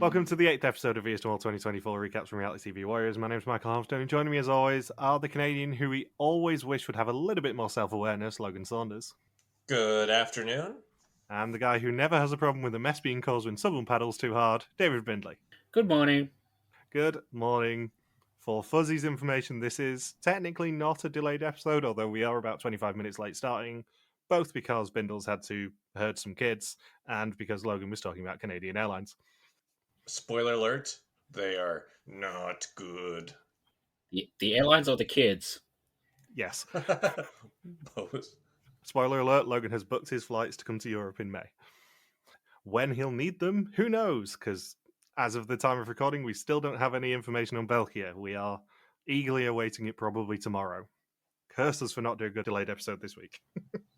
Welcome to the 8th episode of ESTML 2024 Recaps from Reality TV Warriors. My name's Michael Harmstone, and joining me as always are the Canadian who we always wish would have a little bit more self-awareness, Logan Saunders. Good afternoon. And the guy who never has a problem with a mess being caused when someone paddles too hard, David Bindley. Good morning. Good morning. For Fuzzy's information, this is technically not a delayed episode, although we are about 25 minutes late starting, both because Bindles had to herd some kids, and because Logan was talking about Canadian Airlines. Spoiler alert, they are not good. The airlines or the kids? Yes. Both. Spoiler alert, Logan has booked his flights to come to Europe in May. When he'll need them, who knows? Because as of the time of recording, we still don't have any information on België. We are eagerly awaiting it probably tomorrow. Curse us for not doing a delayed episode this week.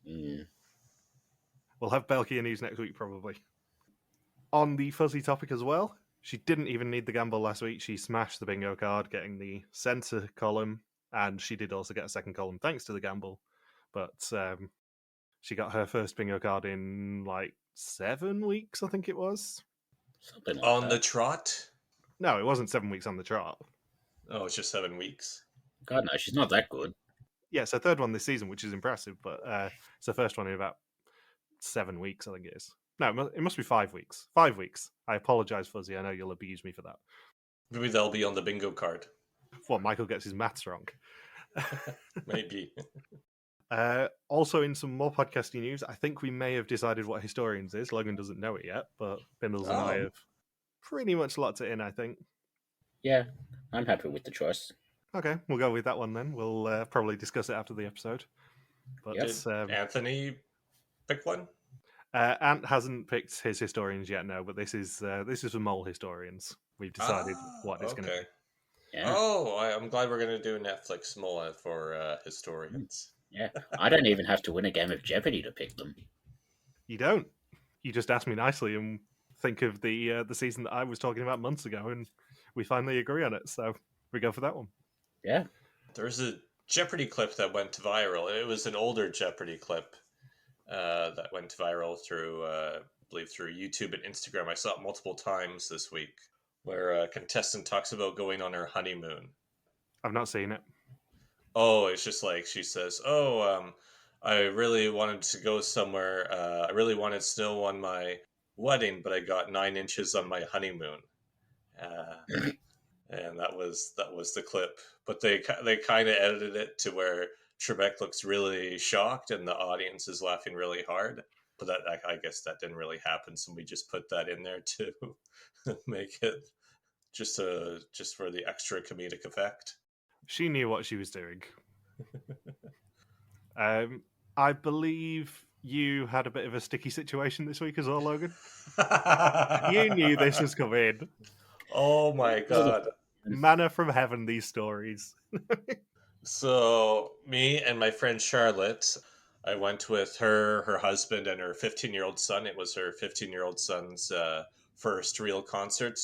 We'll have België news next week, probably. On the Fuzzy topic as well, she didn't even need the gamble last week. She smashed the bingo card, getting the centre column, and she did also get a second column thanks to the gamble. But she got her first bingo card in like 7 weeks, I think it was. Something like On that. the trot? No, it wasn't 7 weeks on the trot. Oh, it's just 7 weeks. God, no, she's not that good. Yeah, it's her third one this season, which is impressive, but it's her first one in about 7 weeks, I think it is. No, it must be 5 weeks. 5 weeks. I apologise, Fuzzy. I know you'll abuse me for that. Maybe they'll be on the bingo card. What, Michael gets his maths wrong? Maybe. Also, in some more podcasting news, I think we may have decided what Historians is. Logan doesn't know it yet, but Bindles and I have pretty much locked it in, I think. Yeah, I'm happy with the choice. Okay, we'll go with that one then. We'll probably discuss it after the episode. But Yes. Anthony pick one? Ant hasn't picked his Historians yet, no, but this is for Mole Historians. We've decided what it's going to be. Yeah. Oh, I'm glad we're going to do Netflix Mola for Historians. Yeah, I don't even have to win a game of Jeopardy to pick them. You don't. You just ask me nicely and think of the season that I was talking about months ago, and we finally agree on it, so we go for that one. Yeah. There's a Jeopardy clip that went viral. It was an older Jeopardy clip that went viral through, I believe, through YouTube and Instagram. I saw it multiple times this week, where a contestant talks about going on her honeymoon. I've not seen it. Oh, it's just like she says, I really wanted to go somewhere. I really wanted snow on my wedding, but I got 9 inches on my honeymoon. And that was the clip. But they kind of edited it to where Trebek looks really shocked and the audience is laughing really hard. But I guess that didn't really happen, so we just put that in there to make it just for the extra comedic effect. She knew what she was doing. I believe you had a bit of a sticky situation this week as well, Logan. You knew this was coming. Oh my god. Manna from heaven, these stories. So, me and my friend Charlotte, I went with her husband, and her 15-year-old son. It was her 15-year-old son's first real concert.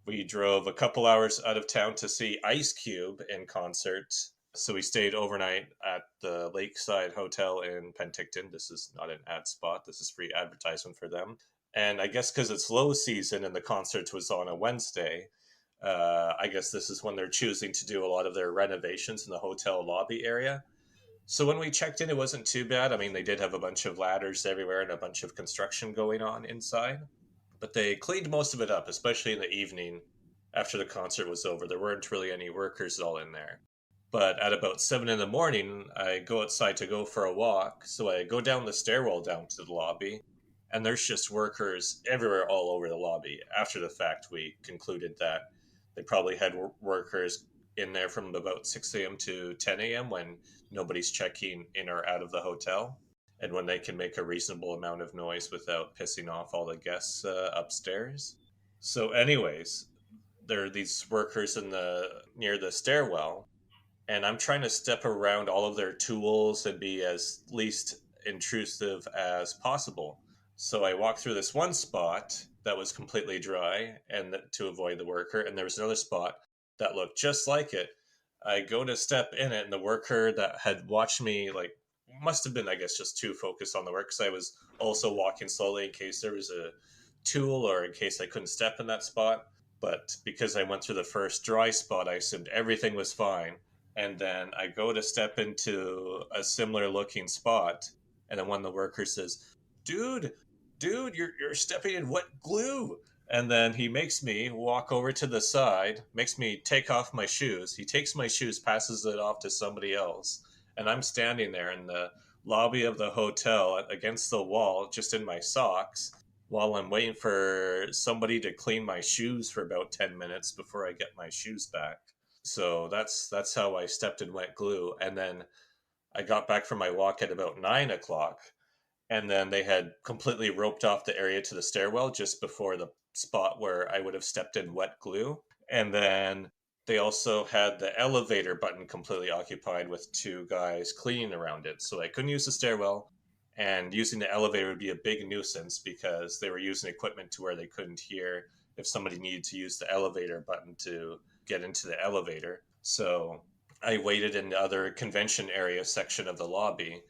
We drove a couple hours out of town to see Ice Cube in concert. So we stayed overnight at the Lakeside Hotel in Penticton. This is not an ad spot. This is free advertisement for them. And I guess because it's low season and the concert was on a Wednesday, I guess this is when they're choosing to do a lot of their renovations in the hotel lobby area. So when we checked in, it wasn't too bad. I mean, they did have a bunch of ladders everywhere and a bunch of construction going on inside. But they cleaned most of it up, especially in the evening after the concert was over. There weren't really any workers all in there. But at about 7 in the morning, I go outside to go for a walk. So I go down the stairwell down to the lobby, and there's just workers everywhere all over the lobby. After the fact, we concluded that they probably had workers in there from about 6 a.m. to 10 a.m. when nobody's checking in or out of the hotel, and when they can make a reasonable amount of noise without pissing off all the guests upstairs. So anyways, there are these workers near the stairwell, and I'm trying to step around all of their tools and be as least intrusive as possible. So I walked through this one spot that was completely dry and to avoid the worker, and there was another spot that looked just like it. I go to step in it, and the worker that had watched me, must have been, I guess, just too focused on the work, because I was also walking slowly in case there was a tool or in case I couldn't step in that spot. But because I went through the first dry spot, I assumed everything was fine. And then I go to step into a similar looking spot, and then one of the workers says, dude, you're stepping in wet glue. And then he makes me walk over to the side, makes me take off my shoes. He takes my shoes, passes it off to somebody else. And I'm standing there in the lobby of the hotel against the wall, just in my socks, while I'm waiting for somebody to clean my shoes for about 10 minutes before I get my shoes back. So that's how I stepped in wet glue. And then I got back from my walk at about 9 o'clock. And then they had completely roped off the area to the stairwell just before the spot where I would have stepped in wet glue. And then they also had the elevator button completely occupied with two guys cleaning around it. So I couldn't use the stairwell, and using the elevator would be a big nuisance because they were using equipment to where they couldn't hear if somebody needed to use the elevator button to get into the elevator. So I waited in the other convention area section of the lobby,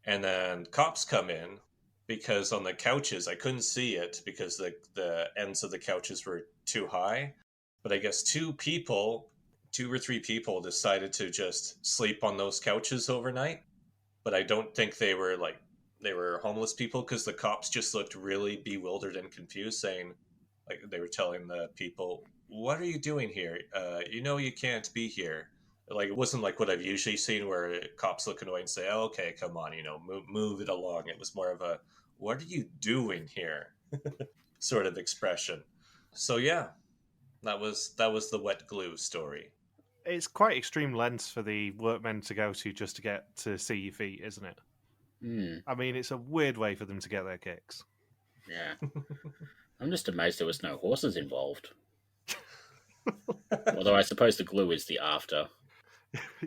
and then cops come in because on the couches, I couldn't see it because the ends of the couches were too high. But I guess two or three people decided to just sleep on those couches overnight. But I don't think they were homeless people, because the cops just looked really bewildered and confused, saying, like, they were telling the people, what are you doing here? You can't be here. Like, it wasn't like what I've usually seen where cops look annoyed and say, oh, okay, come on, move it along. It was more of a, what are you doing here? sort of expression. So yeah, that was the wet glue story. It's quite extreme lengths for the workmen to go to just to get to see your feet, isn't it? I mean, it's a weird way for them to get their kicks. Yeah. I'm just amazed there was no horses involved. Although I suppose the glue is the after.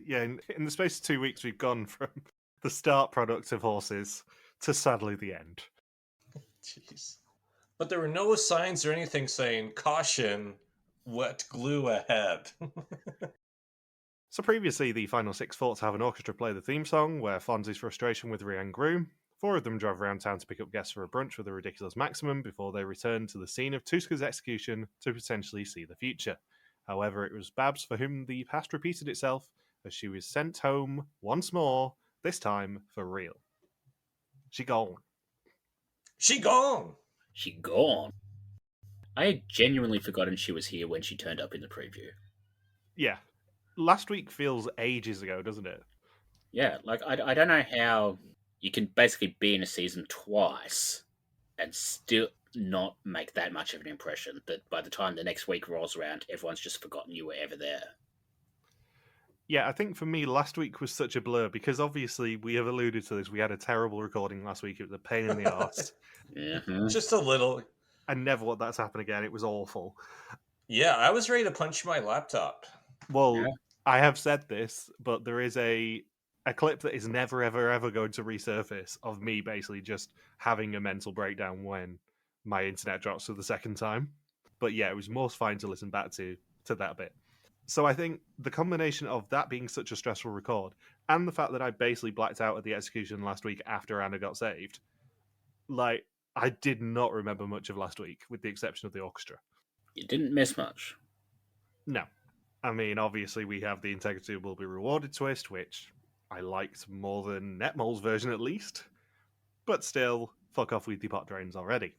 Yeah, in the space of 2 weeks, we've gone from the start product of horses to sadly the end. Jeez. But there were no signs or anything saying, caution, wet glue ahead. So previously, the final six fought to have an orchestra play the theme song, where Fonzie's frustration with Rian grew. 4 of them drove around town to pick up guests for a brunch with a ridiculous maximum before they returned to the scene of Tuska's execution to potentially see the future. However, it was Babs for whom the past repeated itself, as she was sent home once more, this time for real. She gone. She gone! She gone. I had genuinely forgotten she was here when she turned up in the preview. Yeah. Last week feels ages ago, doesn't it? Yeah, like, I don't know how you can basically be in a season twice and still not make that much of an impression that by the time the next week rolls around, everyone's just forgotten you were ever there. Yeah, I think for me, last week was such a blur because obviously we have alluded to this. We had a terrible recording last week. It was a pain in the arse. Mm-hmm. Just a little. I never want that to happen again. It was awful. Yeah, I was ready to punch my laptop. Well, Yeah. I have said this, but there is a clip that is never, ever, ever going to resurface of me basically just having a mental breakdown when my internet drops for the second time. But yeah, it was most fine to listen back to that bit. So I think the combination of that being such a stressful record and the fact that I basically blacked out at the execution last week after Anna got saved, like, I did not remember much of last week, with the exception of the orchestra. You didn't miss much. No. I mean, obviously we have the integrity will be rewarded twist, which I liked more than Netmole's version at least. But still, fuck off with the pot drains already.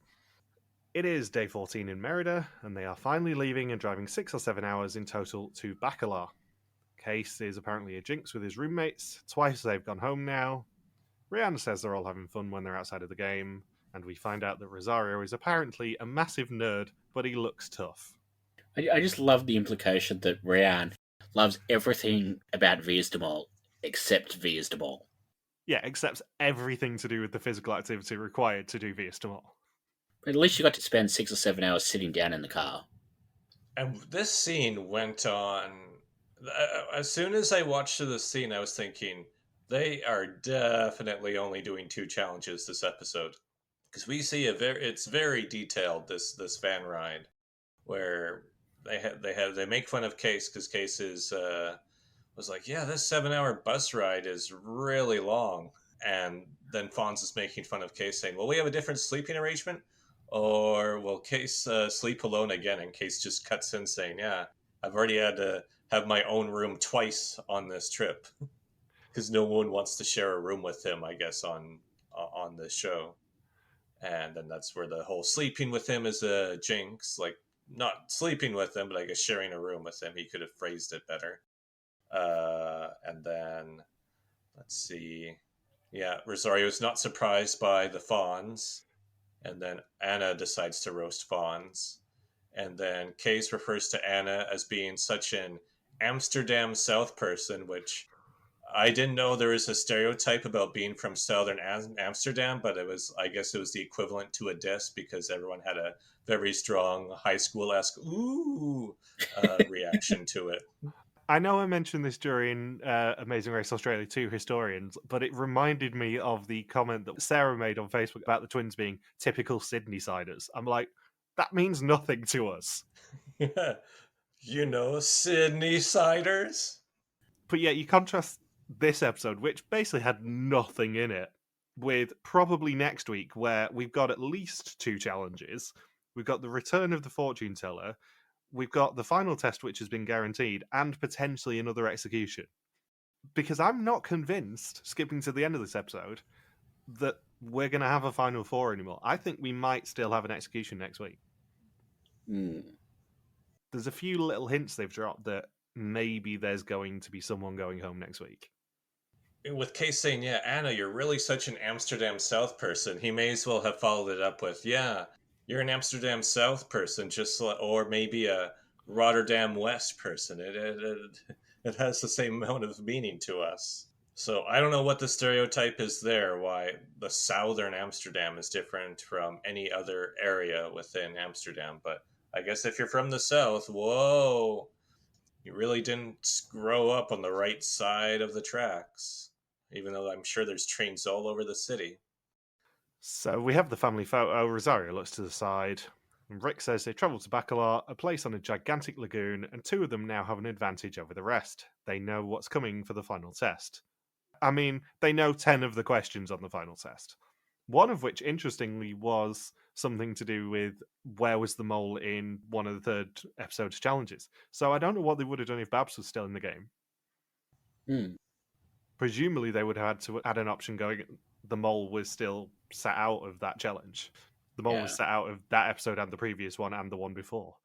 It is day 14 in Merida, and they are finally leaving and driving 6 or 7 hours in total to Bacalar. Case is apparently a jinx with his roommates. Twice they've gone home now. Rian says they're all having fun when they're outside of the game, and we find out that Rosario is apparently a massive nerd, but he looks tough. I just love the implication that Rian loves everything about WIDM except WIDM. Yeah, accepts everything to do with the physical activity required to do WIDM. At least you got to spend 6 or 7 hours sitting down in the car. And this scene went on. As soon as I watched this scene, I was thinking, they are definitely only doing 2 challenges this episode. Because we see it's very detailed, this van ride, where they make fun of Case, because Case was like, yeah, this 7-hour bus ride is really long. And then Fonz is making fun of Case, saying, well, we have a different sleeping arrangement. Or will Case sleep alone again? And Case just cuts in saying, yeah, I've already had to have my own room twice on this trip. Because no one wants to share a room with him, I guess, on this show. And then that's where the whole sleeping with him is a jinx. Like, not sleeping with him, but I guess sharing a room with him. He could have phrased it better. And then, let's see. Yeah, Rosario's not surprised by the fawns. And then Anna decides to roast fawns. And then Case refers to Anna as being such an Amsterdam South person, which I didn't know there was a stereotype about being from southern Amsterdam, but I guess it was the equivalent to a diss because everyone had a very strong high school-esque ooh reaction to it. I know I mentioned this during Amazing Race Australia 2 Historians, but it reminded me of the comment that Sarah made on Facebook about the twins being typical Sydney-siders. I'm like, that means nothing to us. You know, Sydney-siders? But yeah, you contrast this episode, which basically had nothing in it, with probably next week, where we've got at least 2 challenges. We've got the return of the fortune teller. We've got the final test, which has been guaranteed, and potentially another execution. Because I'm not convinced, skipping to the end of this episode, that we're going to have a final 4 anymore. I think we might still have an execution next week. There's a few little hints they've dropped that maybe there's going to be someone going home next week. With Case saying, yeah, Anna, you're really such an Amsterdam South person, he may as well have followed it up with, yeah, you're an Amsterdam South person, or maybe a Rotterdam West person. It has the same amount of meaning to us. So I don't know what the stereotype is there, why the southern Amsterdam is different from any other area within Amsterdam. But I guess if you're from the south, whoa, you really didn't grow up on the right side of the tracks, even though I'm sure there's trains all over the city. So we have the family photo. Rosario looks to the side, and Rick says they've travelled to Bacalar, a place on a gigantic lagoon, and 2 of them now have an advantage over the rest. They know what's coming for the final test. I mean, they know 10 of the questions on the final test. One of which, interestingly, was something to do with where was the mole in one of the third episode's challenges. So I don't know what they would have done if Babs was still in the game. Presumably, they would have had to add an option going, the mole was still sat out of that challenge. The mole was sat out of that episode and the previous one and the one before.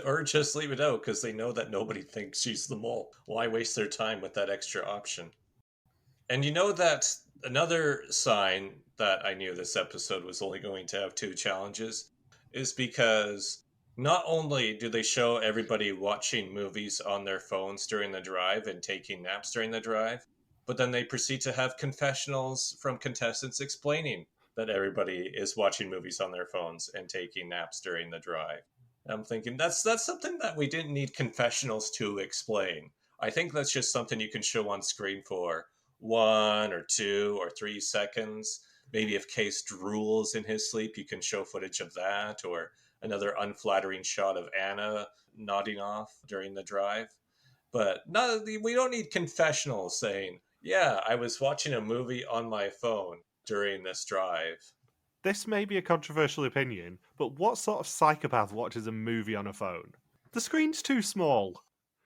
Or just leave it out because they know that nobody thinks she's the mole. Why waste their time with that extra option? And you know that another sign that I knew this episode was only going to have 2 challenges is because not only do they show everybody watching movies on their phones during the drive and taking naps during the drive, but then they proceed to have confessionals from contestants explaining that everybody is watching movies on their phones and taking naps during the drive. And I'm thinking that's something that we didn't need confessionals to explain. I think that's just something you can show on screen for 1 or 2 or 3 seconds. Maybe if Case drools in his sleep, you can show footage of that, or another unflattering shot of Anna nodding off during the drive. But no, we don't need confessionals saying, yeah, I was watching a movie on my phone during this drive. This may be a controversial opinion, but what sort of psychopath watches a movie on a phone? The screen's too small.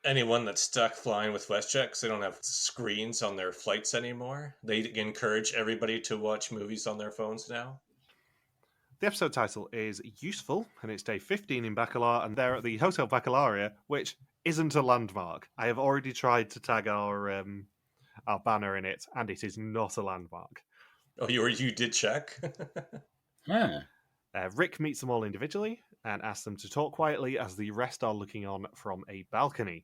Anyone that's stuck flying with WestJet because they don't have screens on their flights anymore. They encourage everybody to watch movies on their phones now. The episode title is Useful, and it's day 15 in Bacalar, and they're at the Hotel Bacalaria, which isn't a landmark. I have already tried to tag our banner in it, and it is not a landmark. Oh, you did check? Rick meets them all individually and asks them to talk quietly as the rest are looking on from a balcony.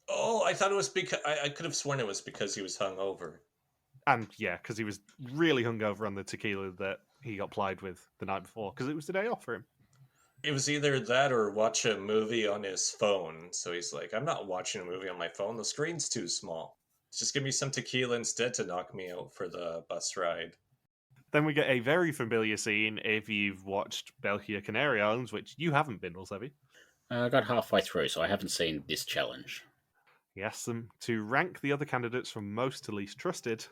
Oh, I thought it was because I could have sworn it was because he was hungover. And yeah, because he was really hungover on the tequila that he got plied with the night before, because it was the day off for him. It was either that or watch a movie on his phone. So he's like, I'm not watching a movie on my phone. The screen's too small. Just give me some tequila instead to knock me out for the bus ride. Then we get a very familiar scene if you've watched België Canary Islands, which you haven't, Bindles, have you? I got halfway through, so I haven't seen this challenge. He asks them to rank the other candidates from most to least trusted.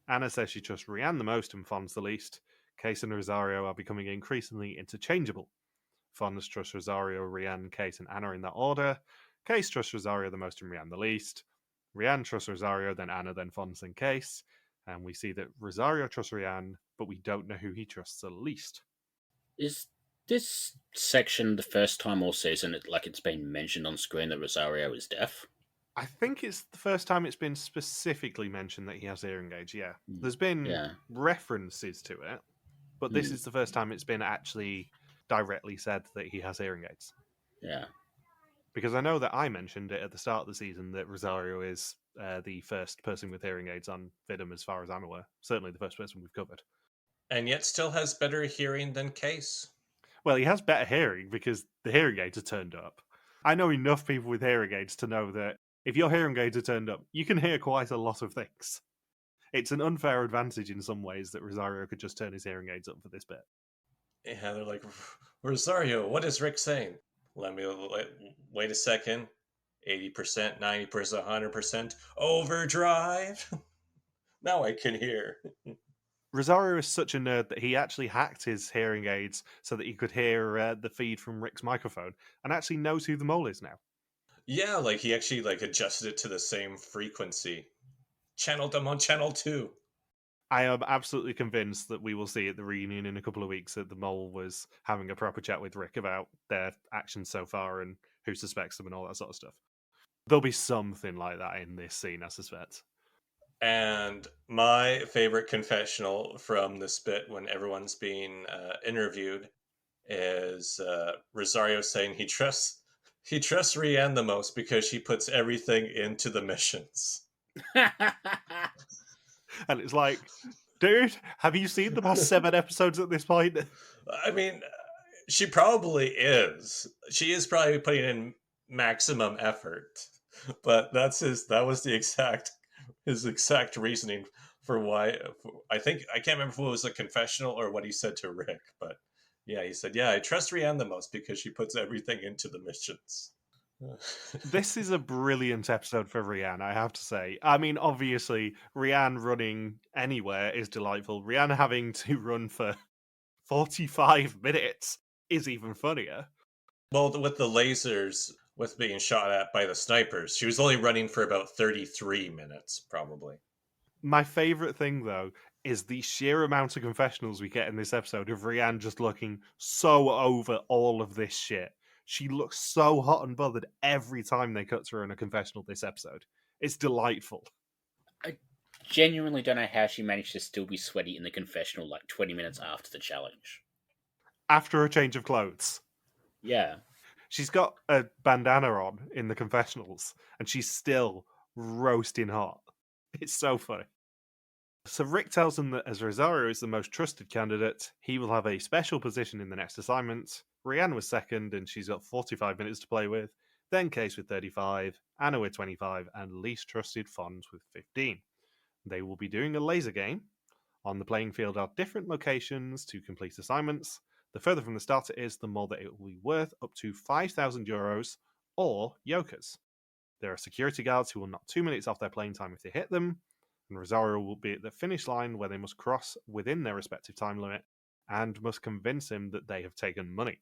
Anna says she trusts Rian the most and Fons the least. Case and Rosario are becoming increasingly interchangeable. Flanders trusts Rosario, Rian, Case, and Anna in that order. Case trusts Rosario the most and Rian the least. Rian trusts Rosario, then Anna, then Flanders, then Case. And we see that Rosario trusts Rian, but we don't know who he trusts the least. Is this section the first time all season it's been mentioned on screen that Rosario is deaf? I think it's the first time it's been specifically mentioned that he has hearing aids, yeah. There's been references to it, but this is the first time it's been actually directly said that he has hearing aids. Yeah. Because I know that I mentioned it at the start of the season that Rosario is the first person with hearing aids on WIDM as far as I'm aware. Certainly the first person we've covered. And yet still has better hearing than Case. Well, he has better hearing because the hearing aids are turned up. I know enough people with hearing aids to know that if your hearing aids are turned up, you can hear quite a lot of things. It's an unfair advantage in some ways that Rosario could just turn his hearing aids up for this bit. Yeah, they're like, Rosario, what is Rik saying? Wait a second. 80%, 90%, 100%. Overdrive. Now I can hear. Rosario is such a nerd that he actually hacked his hearing aids so that he could hear the feed from Rik's microphone and actually knows who the mole is now. Yeah, he actually adjusted it to the same frequency. Channeled them on channel 2. I am absolutely convinced that we will see at the reunion in a couple of weeks that the mole was having a proper chat with Rik about their actions so far and who suspects them and all that sort of stuff. There'll be something like that in this scene, I suspect. And my favorite confessional from this bit when everyone's being interviewed is Rosario saying he trusts Rian the most because she puts everything into the missions. And it's like, dude, have you seen the past 7 episodes at this point? I mean, she probably is. She is probably putting in maximum effort. But that was his exact reasoning for why. I can't remember if it was a confessional or what he said to Rik, but yeah, he said, I trust Rian the most because she puts everything into the missions. This is a brilliant episode for Rian, I have to say. I mean, obviously, Rian running anywhere is delightful. Rian having to run for 45 minutes is even funnier. Well, with the lasers, with being shot at by the snipers, she was only running for about 33 minutes, probably. My favourite thing, though, is the sheer amount of confessionals we get in this episode of Rian just looking so over all of this shit. She looks so hot and bothered every time they cut to her in a confessional this episode. It's delightful. I genuinely don't know how she managed to still be sweaty in the confessional 20 minutes after the challenge. After a change of clothes. Yeah. She's got a bandana on in the confessionals, and she's still roasting hot. It's so funny. So Rik tells them that as Rosario is the most trusted candidate, he will have a special position in the next assignment. Rian was second, and she's got 45 minutes to play with. Then Case with 35, Anna with 25, and least trusted Fons with 15. They will be doing a laser game. On the playing field are different locations to complete assignments. The further from the start it is, the more that it will be worth, up to €5,000 or Yokas. There are security guards who will knock 2 minutes off their playing time if they hit them, and Rosario will be at the finish line where they must cross within their respective time limit and must convince him that they have taken money.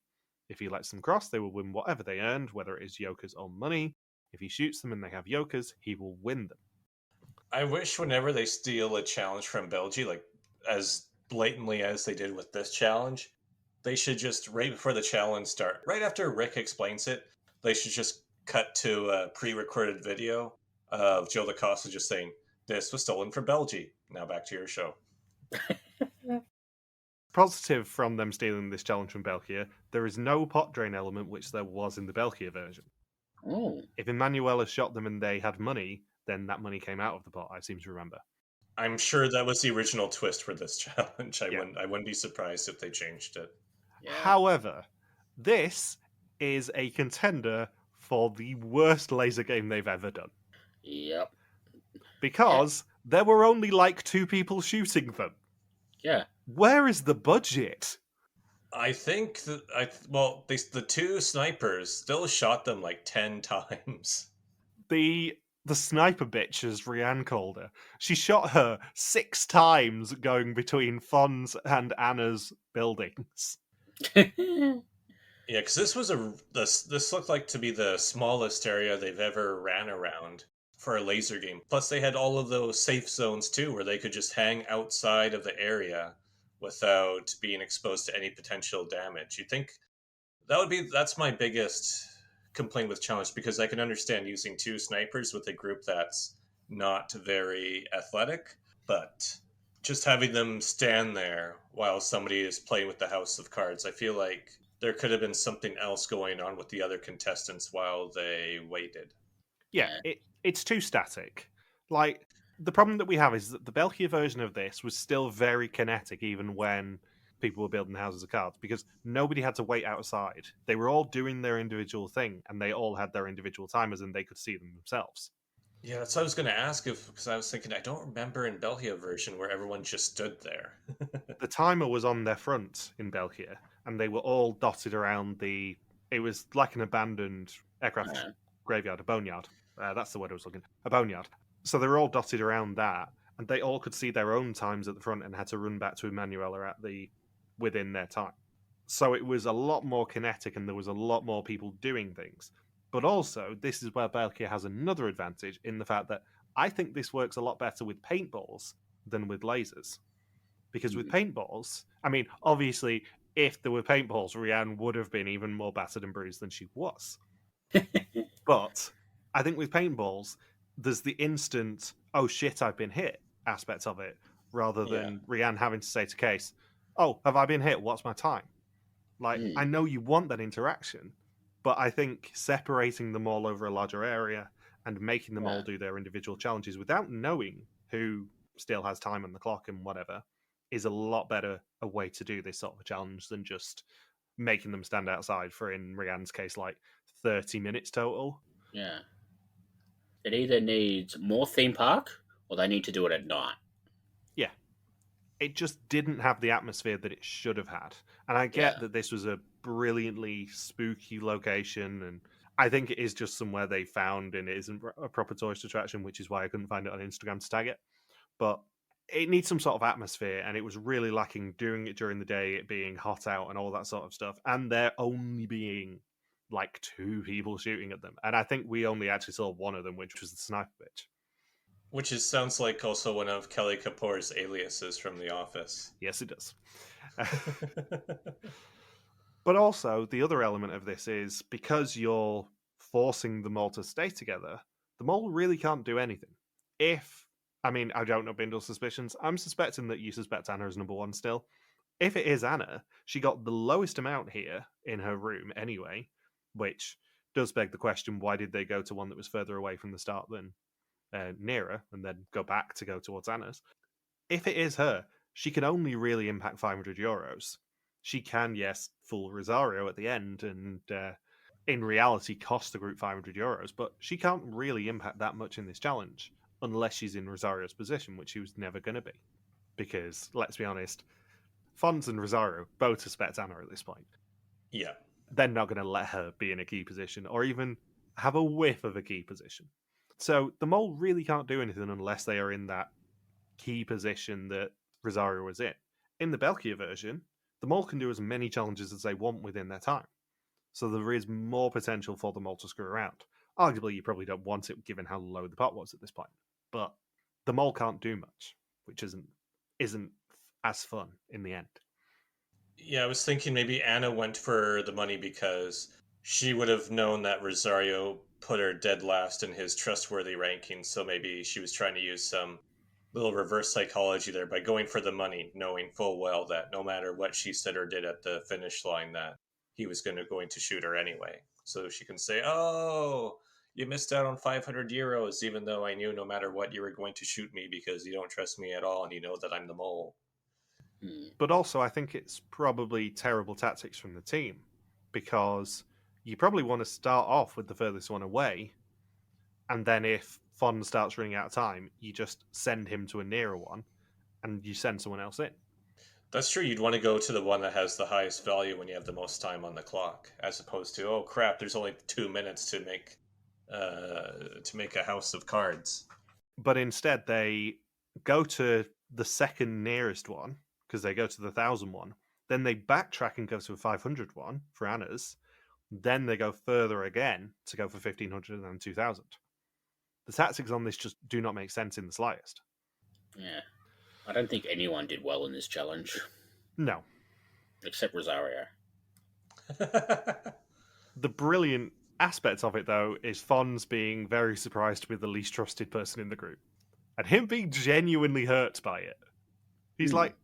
If he lets them cross, they will win whatever they earned, whether it is Yokas or money. If he shoots them and they have Yokas, he will win them. I wish whenever they steal a challenge from België, as blatantly as they did with this challenge, they should just, right before the challenge start, right after Rik explains it, they should just cut to a pre-recorded video of Joe Lacosta just saying, "This was stolen from België. Now back to your show." Positive from them stealing this challenge from België, there is no pot drain element which there was in the België version. Oh. If Emmanuela shot them and they had money, then that money came out of the pot, I seem to remember. I'm sure that was the original twist for this challenge. I wouldn't be surprised if they changed it. Yeah. However, this is a contender for the worst laser game they've ever done. Yep. Because there were only 2 people shooting them. Yeah. Where is the budget? I think the 2 snipers still shot them 10 times. The the sniper bitch, as Rian called her. She shot her 6 times going between Fon's and Anna's buildings. Yeah, because this looked like to be the smallest area they've ever ran around for a laser game. Plus, they had all of those safe zones too, where they could just hang outside of the area without being exposed to any potential damage. You think that's my biggest complaint with challenge, because I can understand using 2 snipers with a group that's not very athletic, but just having them stand there while somebody is playing with the house of cards, I feel like there could have been something else going on with the other contestants while they waited. Yeah, it's too static. Like, the problem that we have is that the Belgian version of this was still very kinetic, even when people were building houses of cards, because nobody had to wait outside. They were all doing their individual thing, and they all had their individual timers, and they could see them themselves. Yeah, that's what I was going to ask, because I was thinking, I don't remember in Belgium version where everyone just stood there. The timer was on their front in Belgium, and they were all dotted around it was like an abandoned aircraft graveyard, a boneyard. That's the word I was looking. A boneyard. So they were all dotted around that, and they all could see their own times at the front and had to run back to Emanuela within their time. So it was a lot more kinetic, and there was a lot more people doing things. But also, this is where Belgium has another advantage in the fact that I think this works a lot better with paintballs than with lasers. Because with paintballs, I mean, obviously, if there were paintballs, Rian would have been even more battered and bruised than she was. But I think with paintballs, there's the instant, oh shit, I've been hit aspect of it, rather than Rian having to say to Case, oh, have I been hit? What's my time? Like, I know you want that interaction, but I think separating them all over a larger area and making them all do their individual challenges without knowing who still has time on the clock and whatever is a lot better a way to do this sort of a challenge than just making them stand outside for, in Rian's case, like 30 minutes total. Yeah. It either needs more theme park or they need to do it at night. Yeah. It just didn't have the atmosphere that it should have had. And I get that this was a brilliantly spooky location, and I think it is just somewhere they found and it isn't a proper tourist attraction, which is why I couldn't find it on Instagram to tag it. But it needs some sort of atmosphere, and it was really lacking doing it during the day, it being hot out and all that sort of stuff, and there only being like 2 people shooting at them. And I think we only actually saw one of them, which was the sniper bitch. Which sounds like also one of Kelly Kapoor's aliases from The Office. Yes, it does. But also, the other element of this is because you're forcing them all to stay together, the mole really can't do anything. I don't know Bindle's suspicions. I'm suspecting that you suspect Anna is number 1 still. If it is Anna, she got the lowest amount here in her room anyway, which does beg the question, why did they go to one that was further away from the start than nearer, and then go back to go towards Anna's? If it is her, she can only really impact €500. She can, yes, fool Rosario at the end, and in reality cost the group €500, but she can't really impact that much in this challenge, unless she's in Rosario's position, which she was never going to be. Because, let's be honest, Fons and Rosario both suspect Anna at this point. Yeah. They're not going to let her be in a key position, or even have a whiff of a key position. So the mole really can't do anything unless they are in that key position that Rosario was in. In the Belgium version, the mole can do as many challenges as they want within their time. So there is more potential for the mole to screw around. Arguably, you probably don't want it given how low the pot was at this point. But the mole can't do much, which isn't as fun in the end. Yeah, I was thinking maybe Anna went for the money because she would have known that Rosario put her dead last in his trustworthy ranking, so maybe she was trying to use some little reverse psychology there by going for the money, knowing full well that no matter what she said or did at the finish line, that he was going to shoot her anyway. So she can say, oh, you missed out on €500, even though I knew no matter what you were going to shoot me because you don't trust me at all and you know that I'm the mole. But also, I think it's probably terrible tactics from the team, because you probably want to start off with the furthest one away, and then if Fon starts running out of time, you just send him to a nearer one, and you send someone else in. That's true. You'd want to go to the one that has the highest value when you have the most time on the clock, as opposed to, oh crap, there's only 2 minutes to make to make a house of cards. But instead, they go to the second nearest one, because they go to the 1,000 one. Then they backtrack and go to a 500 one for Anna's. Then they go further again to go for 1,500 and 2,000. The tactics on this just do not make sense in the slightest. Yeah. I don't think anyone did well in this challenge. No. Except Rosario. The brilliant aspect of it, though, is Fonz being very surprised to be the least trusted person in the group. And him being genuinely hurt by it. He's like,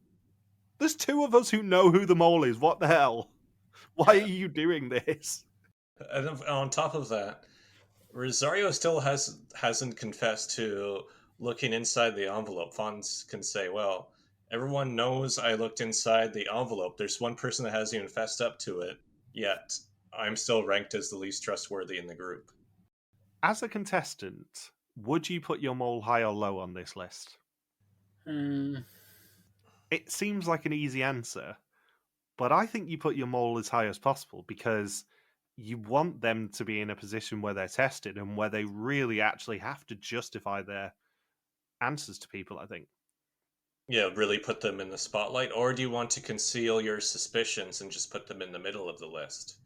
there's two of us who know who the mole is. What the hell? Why are you doing this? And on top of that, Rosario still hasn't confessed to looking inside the envelope. Fonz can say, well, everyone knows I looked inside the envelope. There's one person that hasn't even fessed up to it yet. I'm still ranked as the least trustworthy in the group. As a contestant, would you put your mole high or low on this list? It seems like an easy answer, but I think you put your mole as high as possible because you want them to be in a position where they're tested and where they really actually have to justify their answers to people, I think. Yeah, really put them in the spotlight? Or do you want to conceal your suspicions and just put them in the middle of the list?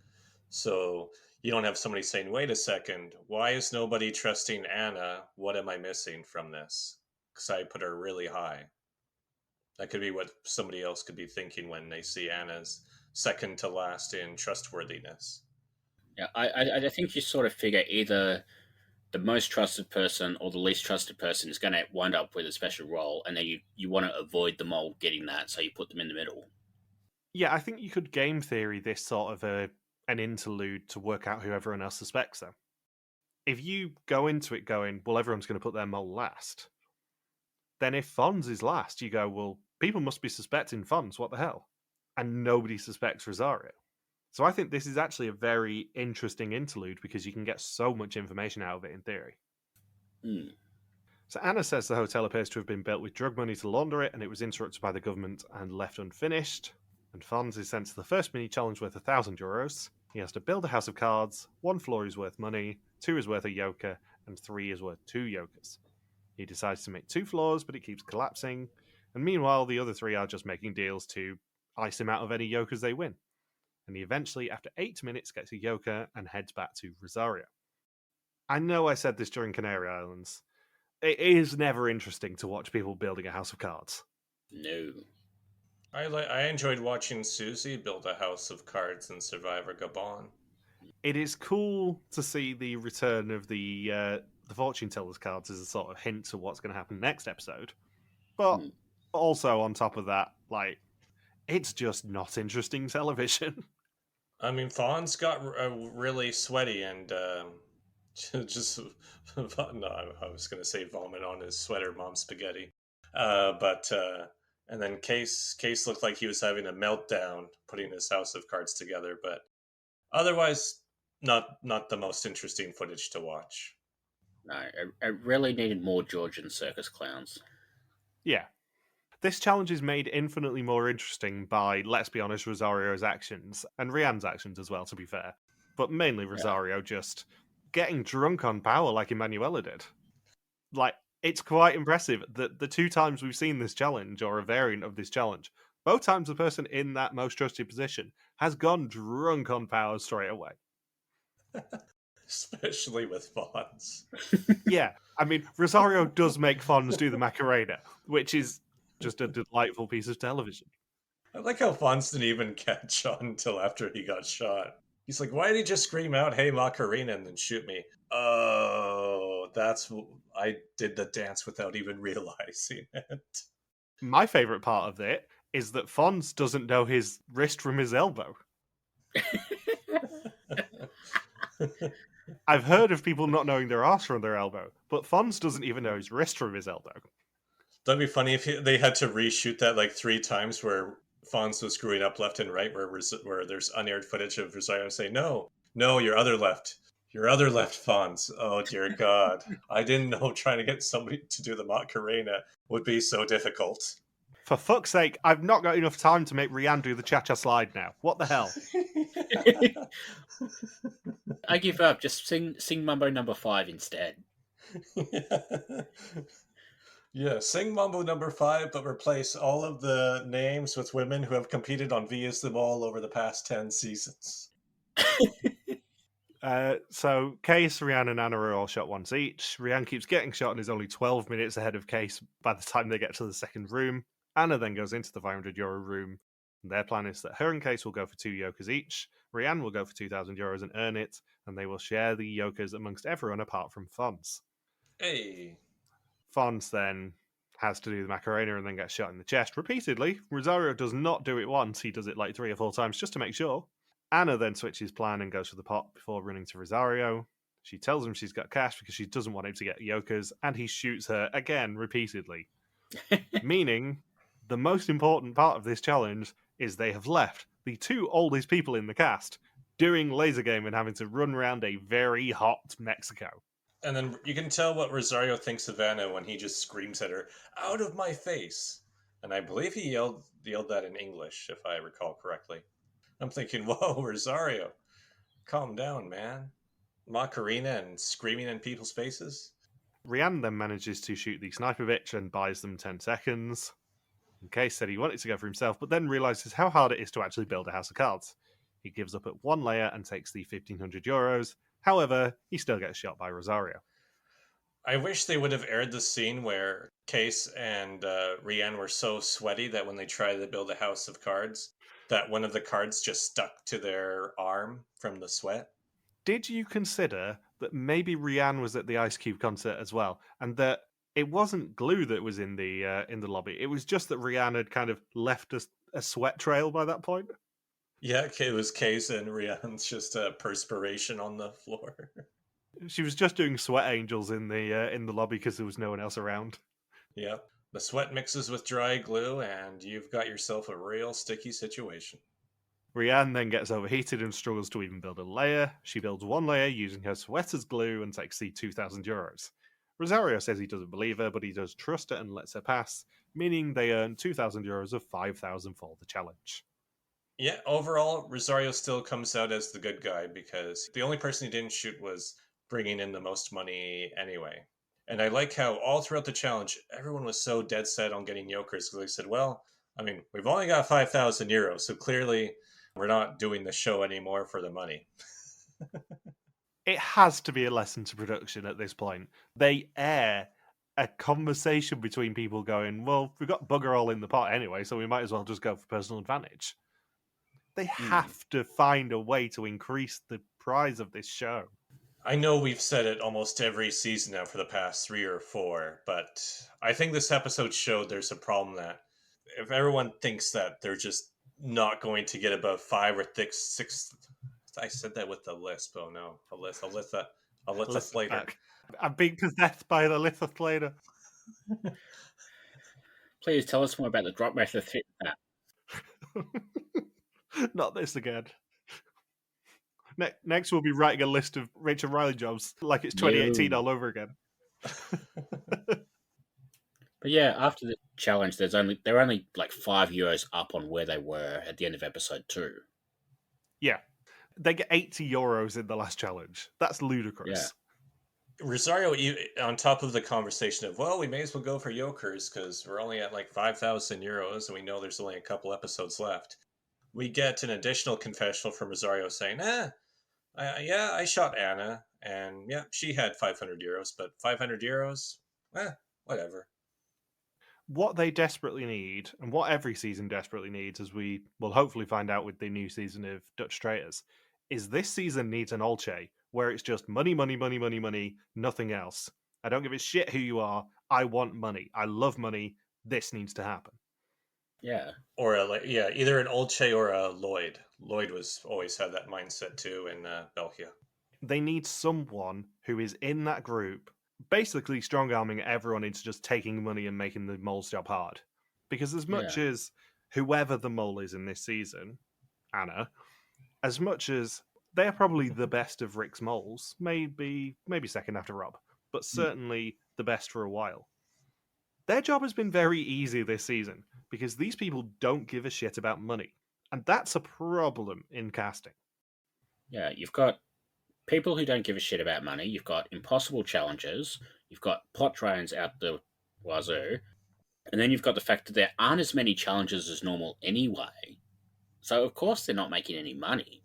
So you don't have somebody saying, wait a second, why is nobody trusting Anna? What am I missing from this? Because I put her really high. That could be what somebody else could be thinking when they see Anna's second to last in trustworthiness. Yeah, I think you sort of figure either the most trusted person or the least trusted person is going to wind up with a special role, and then you want to avoid the mole getting that, so you put them in the middle. Yeah, I think you could game theory this sort of an interlude to work out who everyone else suspects, though. If you go into it going, well, everyone's going to put their mole last, then if Fonz is last, you go, well, people must be suspecting Fonz, what the hell? And nobody suspects Rosario. So I think this is actually a very interesting interlude because you can get so much information out of it in theory. So Anna says the hotel appears to have been built with drug money to launder it, and it was interrupted by the government and left unfinished. And Fonz is sent to the first mini challenge worth €1,000. He has to build a house of cards. 1 floor is worth money, 2 is worth a yoker, and 3 is worth 2 yokers. He decides to make 2 floors, but it keeps collapsing. And meanwhile, the other 3 are just making deals to ice him out of any yokers they win. And he eventually, after 8 minutes, gets a yoker and heads back to Rosario. I know I said this during Canary Islands. It is never interesting to watch people building a house of cards. No. I enjoyed watching Susie build a house of cards in Survivor Gabon. It is cool to see the return of the fortune tellers cards as a sort of hint to what's going to happen next episode. But also on top of that, like, it's just not interesting television. I mean, Fonz got really sweaty and just no, I was going to say vomit on his sweater, mom spaghetti. And then Case looked like he was having a meltdown putting his house of cards together, but otherwise not the most interesting footage to watch. No, I really needed more Georgian circus clowns. Yeah. This challenge is made infinitely more interesting by, let's be honest, Rosario's actions, and Rian's actions as well, to be fair. But mainly Rosario just getting drunk on power like Emanuela did. Like, it's quite impressive that the 2 times we've seen this challenge, or a variant of this challenge, both times the person in that most trusted position has gone drunk on power straight away. Especially with Fonz. Yeah, I mean, Rosario does make Fonz do the Macarena, which is just a delightful piece of television. I like how Fonz didn't even catch on until after he got shot. He's like, why did he just scream out, hey, Macarena, and then shoot me? Oh, I did the dance without even realizing it. My favourite part of it is that Fonz doesn't know his wrist from his elbow. I've heard of people not knowing their arse from their elbow, but Fonz doesn't even know his wrist from his elbow. That'd be funny if they had to reshoot that like 3 times where Fonz was screwing up left and right, where there's unaired footage of Rosario saying, no, your other left, Fonz. Oh, dear God. I didn't know trying to get somebody to do the Macarena would be so difficult. For fuck's sake, I've not got enough time to make Rian do the cha-cha slide now. What the hell? I give up. Just sing Mambo Number 5 instead. Yeah, sing Mambo Number 5, but replace all of the names with women who have competed on Via's Them All over the past 10 seasons. So Case, Rian, and Anna are all shot once each. Rian keeps getting shot and is only 12 minutes ahead of Case by the time they get to the second room. Anna then goes into the €500 room. Their plan is that her and Case will go for 2 yokers each. Rian will go for €2,000 and earn it, and they will share the yokers amongst everyone apart from Fons. Hey. Fons then has to do the Macarena and then gets shot in the chest repeatedly. Rosario does not do it once, he does it like 3 or 4 times just to make sure. Anna then switches plan and goes for the pot before running to Rosario. She tells him she's got cash because she doesn't want him to get yokers, and he shoots her again repeatedly. Meaning, the most important part of this challenge is they have left the 2 oldest people in the cast doing laser game and having to run around a very hot Mexico. And then you can tell what Rosario thinks of Anna when he just screams at her, "Out of my face!" And I believe he yelled that in English, if I recall correctly. I'm thinking, whoa, Rosario, calm down, man. Macarena and screaming in people's faces. Rian then manages to shoot the sniper bitch and buys them 10 seconds. Case said he wanted to go for himself, but then realizes how hard it is to actually build a house of cards. He gives up at 1 layer and takes the €1,500. However, he still gets shot by Rosario. I wish they would have aired the scene where Case and Rian were so sweaty that when they tried to build a house of cards, that one of the cards just stuck to their arm from the sweat. Did you consider that maybe Rian was at the Ice Cube concert as well, and that it wasn't glue that was in the lobby? It was just that Rian had kind of left a sweat trail by that point. Yeah, it was Case and Rian's just perspiration on the floor. She was just doing sweat angels in the lobby because there was no one else around. Yeah, the sweat mixes with dry glue, and you've got yourself a real sticky situation. Rian then gets overheated and struggles to even build a layer. She builds 1 layer using her sweat as glue and takes the €2,000. Rosario says he doesn't believe her, but he does trust her and lets her pass, meaning they earn €2,000 of 5,000 for the challenge. Yeah, overall, Rosario still comes out as the good guy because the only person he didn't shoot was bringing in the most money anyway. And I like how all throughout the challenge, everyone was so dead set on getting yokers because they said, well, I mean, we've only got €5,000, so clearly we're not doing the show anymore for the money. It has to be a lesson to production at this point. They air a conversation between people going, well, we've got bugger all in the pot anyway, so we might as well just go for personal advantage. They have to find a way to increase the prize of this show. I know we've said it almost every season now for the past 3 or 4, but I think this episode showed there's a problem that if everyone thinks that they're just not going to get above 5 or 6... I said that with the lisp. Oh no, a lisp later. I'm being possessed by the lisp later. Please tell us more about the drop method. Not this again. Next, we'll be writing a list of Rachel Riley jobs like it's 2018 all over again. But yeah, after the challenge, they're only like €5 up on where they were at the end of episode 2. Yeah, they get €80 in the last challenge. That's ludicrous. Yeah. Rosario, on top of the conversation of, well, we may as well go for yokers because we're only at like €5,000 and we know there's only a couple episodes left. We get an additional confessional from Rosario saying, I shot Anna, and yeah, she had €500, but €500, whatever. What they desperately need, and what every season desperately needs, as we will hopefully find out with the new season of Dutch Traitors, is this season needs an Olche, where it's just money, money, money, money, money, nothing else. I don't give a shit who you are. I want money. I love money. This needs to happen. Yeah. Or either an Olche or a Lloyd. Lloyd always had that mindset too in België. They need someone who is in that group, basically strong-arming everyone into just taking money and making the mole's job hard. Because as much as whoever the mole is in this season, Anna, as much as they're probably the best of Rick's moles, maybe second after Rob, but certainly the best for a while. Their job has been very easy this season because these people don't give a shit about money. And that's a problem in casting. Yeah, you've got people who don't give a shit about money. You've got impossible challenges. You've got plot trains out the wazoo. And then you've got the fact that there aren't as many challenges as normal anyway. So, of course, they're not making any money.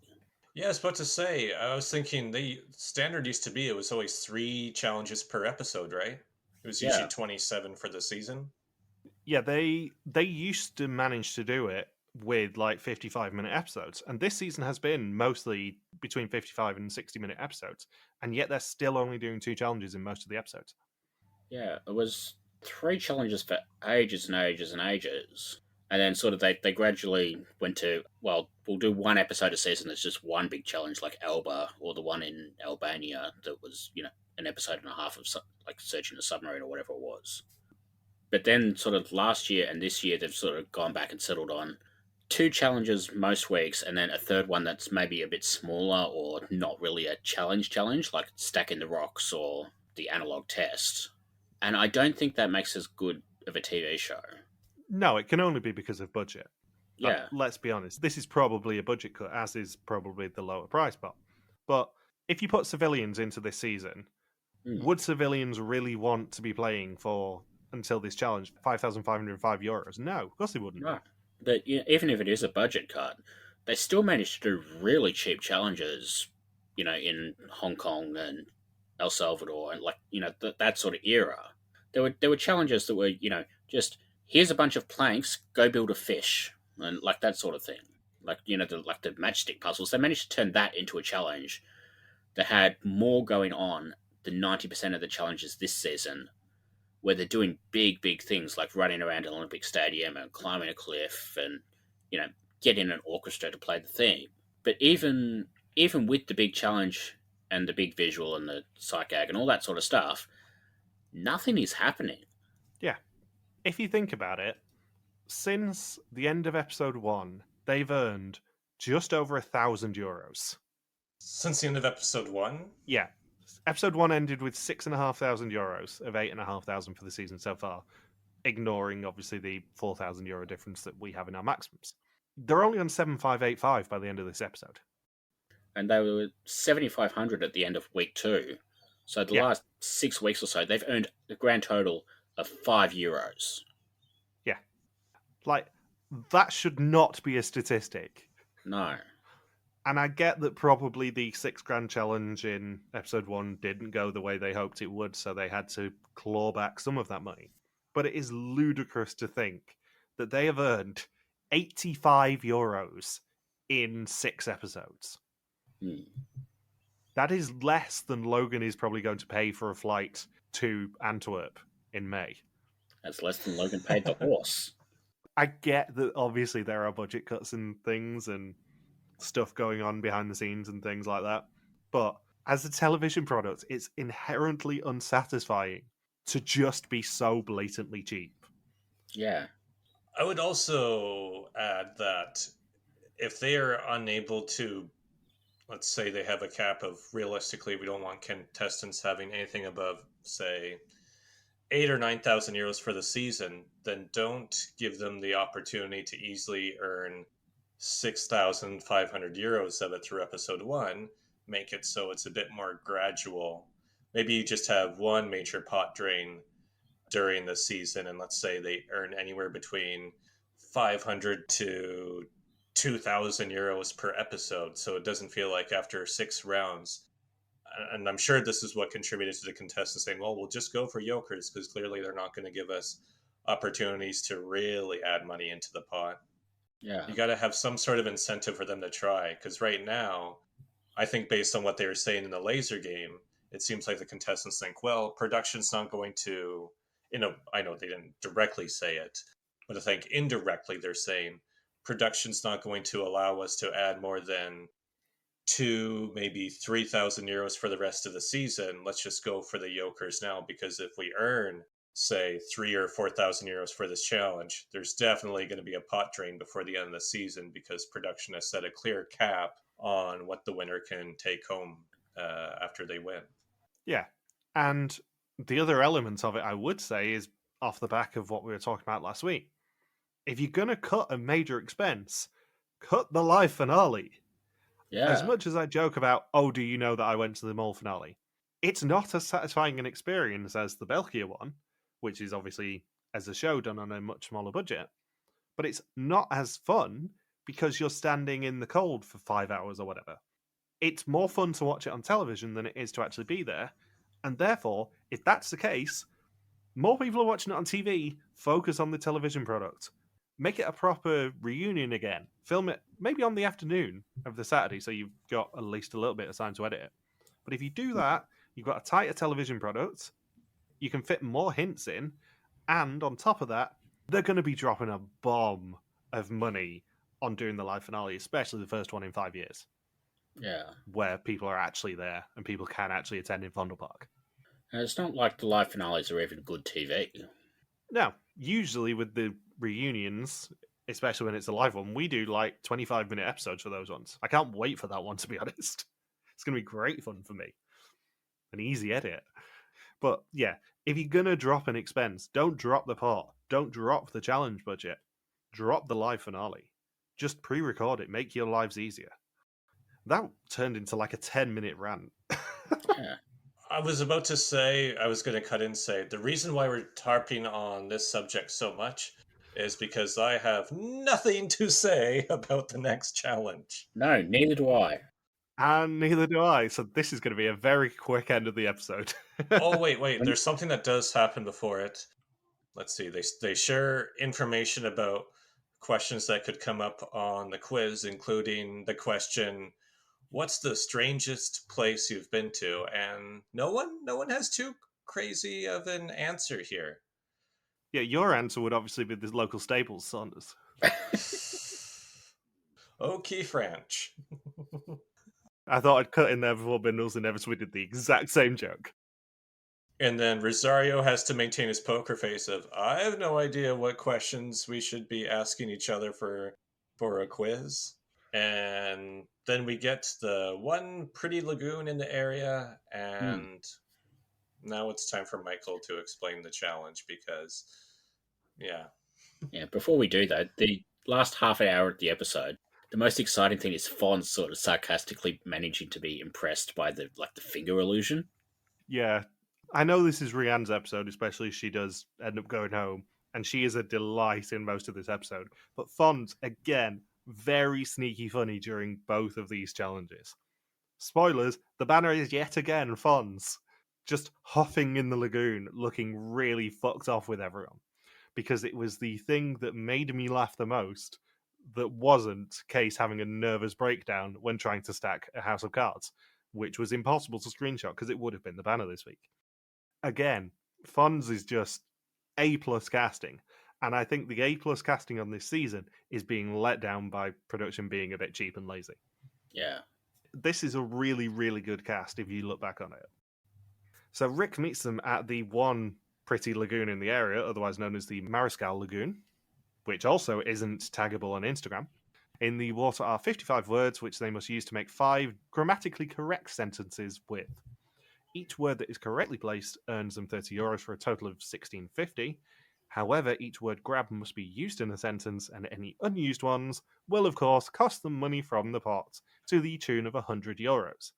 Yeah, I was about to say, I was thinking the standard used to be it was always 3 challenges per episode, right? It was usually Yeah. 27 for the season. Yeah, they used to manage to do it with like 55-minute episodes, and this season has been mostly between 55 and 60-minute episodes, and yet they're still only doing 2 challenges in most of the episodes. Yeah, it was 3 challenges for ages and ages and ages. And then sort of they gradually went to, well, we'll do 1 episode a season that's just one big challenge like Alba or the one in Albania that was, an episode and a half of like searching a submarine or whatever it was. But then sort of last year and this year they've sort of gone back and settled on 2 challenges most weeks and then a third one that's maybe a bit smaller or not really a challenge, like stacking the rocks or the analog test. And I don't think that makes as good of a TV show. No, it can only be because of budget. Yeah. Let's be honest, this is probably a budget cut, as is probably the lower price pot. But if you put civilians into this season, would civilians really want to be playing for, until this challenge, €5,505? No, of course they wouldn't. No. But even if it is a budget cut, they still managed to do really cheap challenges, in Hong Kong and El Salvador and that sort of era. There were challenges that were, just here's a bunch of planks, go build a fish, and like that sort of thing. Like the matchstick puzzles. They managed to turn that into a challenge that had more going on than 90% of the challenges this season, where they're doing big, big things like running around an Olympic stadium and climbing a cliff and, getting an orchestra to play the theme. But even with the big challenge and the big visual and the psych ag and all that sort of stuff, nothing is happening. Yeah. If you think about it, since the end of episode 1, they've earned just over €1,000. Since the end of episode 1? Yeah. Episode 1 ended with €6,500 of 8,500 for the season so far, ignoring obviously the €4,000 difference that we have in our maximums. They're only on 7,585 by the end of this episode. And they were 7,500 at the end of week 2. So the last 6 weeks or so, they've earned a grand total of €5. Yeah. Like, that should not be a statistic. No. And I get that probably the $6,000 challenge in episode 1 didn't go the way they hoped it would, so they had to claw back some of that money. But it is ludicrous to think that they have earned €85 in 6 episodes. That is less than Logan is probably going to pay for a flight to Antwerp in May. That's less than Logan paid the horse. I get that obviously there are budget cuts and things and stuff going on behind the scenes and things like that. But as a television product, it's inherently unsatisfying to just be so blatantly cheap. Yeah. I would also add that if they are unable to, let's say they have a cap of, realistically, we don't want contestants having anything above, say, 8,000 or 9,000 euros for the season, then don't give them the opportunity to easily earn 6,500 euros of it through episode 1. Make it so it's a bit more gradual. Maybe you just have one major pot drain during the season, and let's say they earn anywhere between 500 to 2,000 euros per episode, so it doesn't feel like after 6 rounds. And I'm sure this is what contributed to the contestants saying, well, we'll just go for Jokers, because clearly they're not going to give us opportunities to really add money into the pot. Yeah. You got to have some sort of incentive for them to try, because right now, I think based on what they were saying in the laser game, it seems like the contestants think, well, production's not going to, I know they didn't directly say it, but I think indirectly they're saying production's not going to allow us to add more than 2, maybe 3,000 euros for the rest of the season. Let's just go for the Jokers now, because if we earn, say, 3,000 or 4,000 euros for this challenge, there's definitely going to be a pot drain before the end of the season, because production has set a clear cap on what the winner can take home after they win. Yeah. And the other element of it, I would say, is off the back of what we were talking about last week. If you're going to cut a major expense, cut the live finale. Yeah. As much as I joke about, oh, do you know that I went to the mall finale? It's not as satisfying an experience as the België one, which is obviously as a show done on a much smaller budget. But it's not as fun because you're standing in the cold for 5 hours or whatever. It's more fun to watch it on television than it is to actually be there. And therefore, if that's the case, more people are watching it on TV, focus on the television product. Make it a proper reunion again. Film it maybe on the afternoon of the Saturday, so you've got at least a little bit of time to edit it. But if you do that, you've got a tighter television product, you can fit more hints in, and on top of that, they're going to be dropping a bomb of money on doing the live finale, especially the first one in 5 years. Yeah. Where people are actually there and people can actually attend in Fondle Park. And it's not like the live finales are even good TV. No, usually with the reunions, especially when it's a live one, we do like 25-minute episodes for those ones. I can't wait for that one, to be honest. It's going to be great fun for me. An easy edit. But yeah, if you're going to drop an expense, don't drop the pot. Don't drop the challenge budget. Drop the live finale. Just pre-record it. Make your lives easier. That turned into like a 10-minute rant. Yeah. I was about to say, I was going to cut in and say, the reason why we're harping on this subject so much is because I have nothing to say about the next challenge. No, neither do I. And neither do I. So this is going to be a very quick end of the episode. Oh, wait. There's something that does happen before it. Let's see. They share information about questions that could come up on the quiz, including the question, what's the strangest place you've been to? And no one has too crazy of an answer here. Yeah, your answer would obviously be the local Staples, Saunders. Okay, French. I thought I'd cut in there before Bindles and Evans, we did the exact same joke. And then Rosario has to maintain his poker face of, I have no idea what questions we should be asking each other for a quiz. And then we get the one pretty lagoon in the area, and now it's time for Michael to explain the challenge because, yeah. Yeah, before we do that, the last half an hour of the episode, the most exciting thing is Fawn sort of sarcastically managing to be impressed by the finger illusion. Yeah, I know this is Rian's episode, especially if she does end up going home, and she is a delight in most of this episode. But Fons, again, very sneaky funny during both of these challenges. Spoilers, the banner is yet again Fons, just huffing in the lagoon, looking really fucked off with everyone. Because it was the thing that made me laugh the most that wasn't Case having a nervous breakdown when trying to stack a house of cards, which was impossible to screenshot because it would have been the banner this week. Again, Fons is just A-plus casting, and I think the A-plus casting on this season is being let down by production being a bit cheap and lazy. Yeah. This is a really, really good cast if you look back on it. So Rick meets them at the one pretty lagoon in the area, otherwise known as the Mariscal Lagoon, which also isn't taggable on Instagram. In the water are 55 words, which they must use to make 5 grammatically correct sentences with. Each word that is correctly placed earns them €30 for a total of $16.50. However, each word grabbed must be used in a sentence, and any unused ones will, of course, cost them money from the pot to the tune of €100.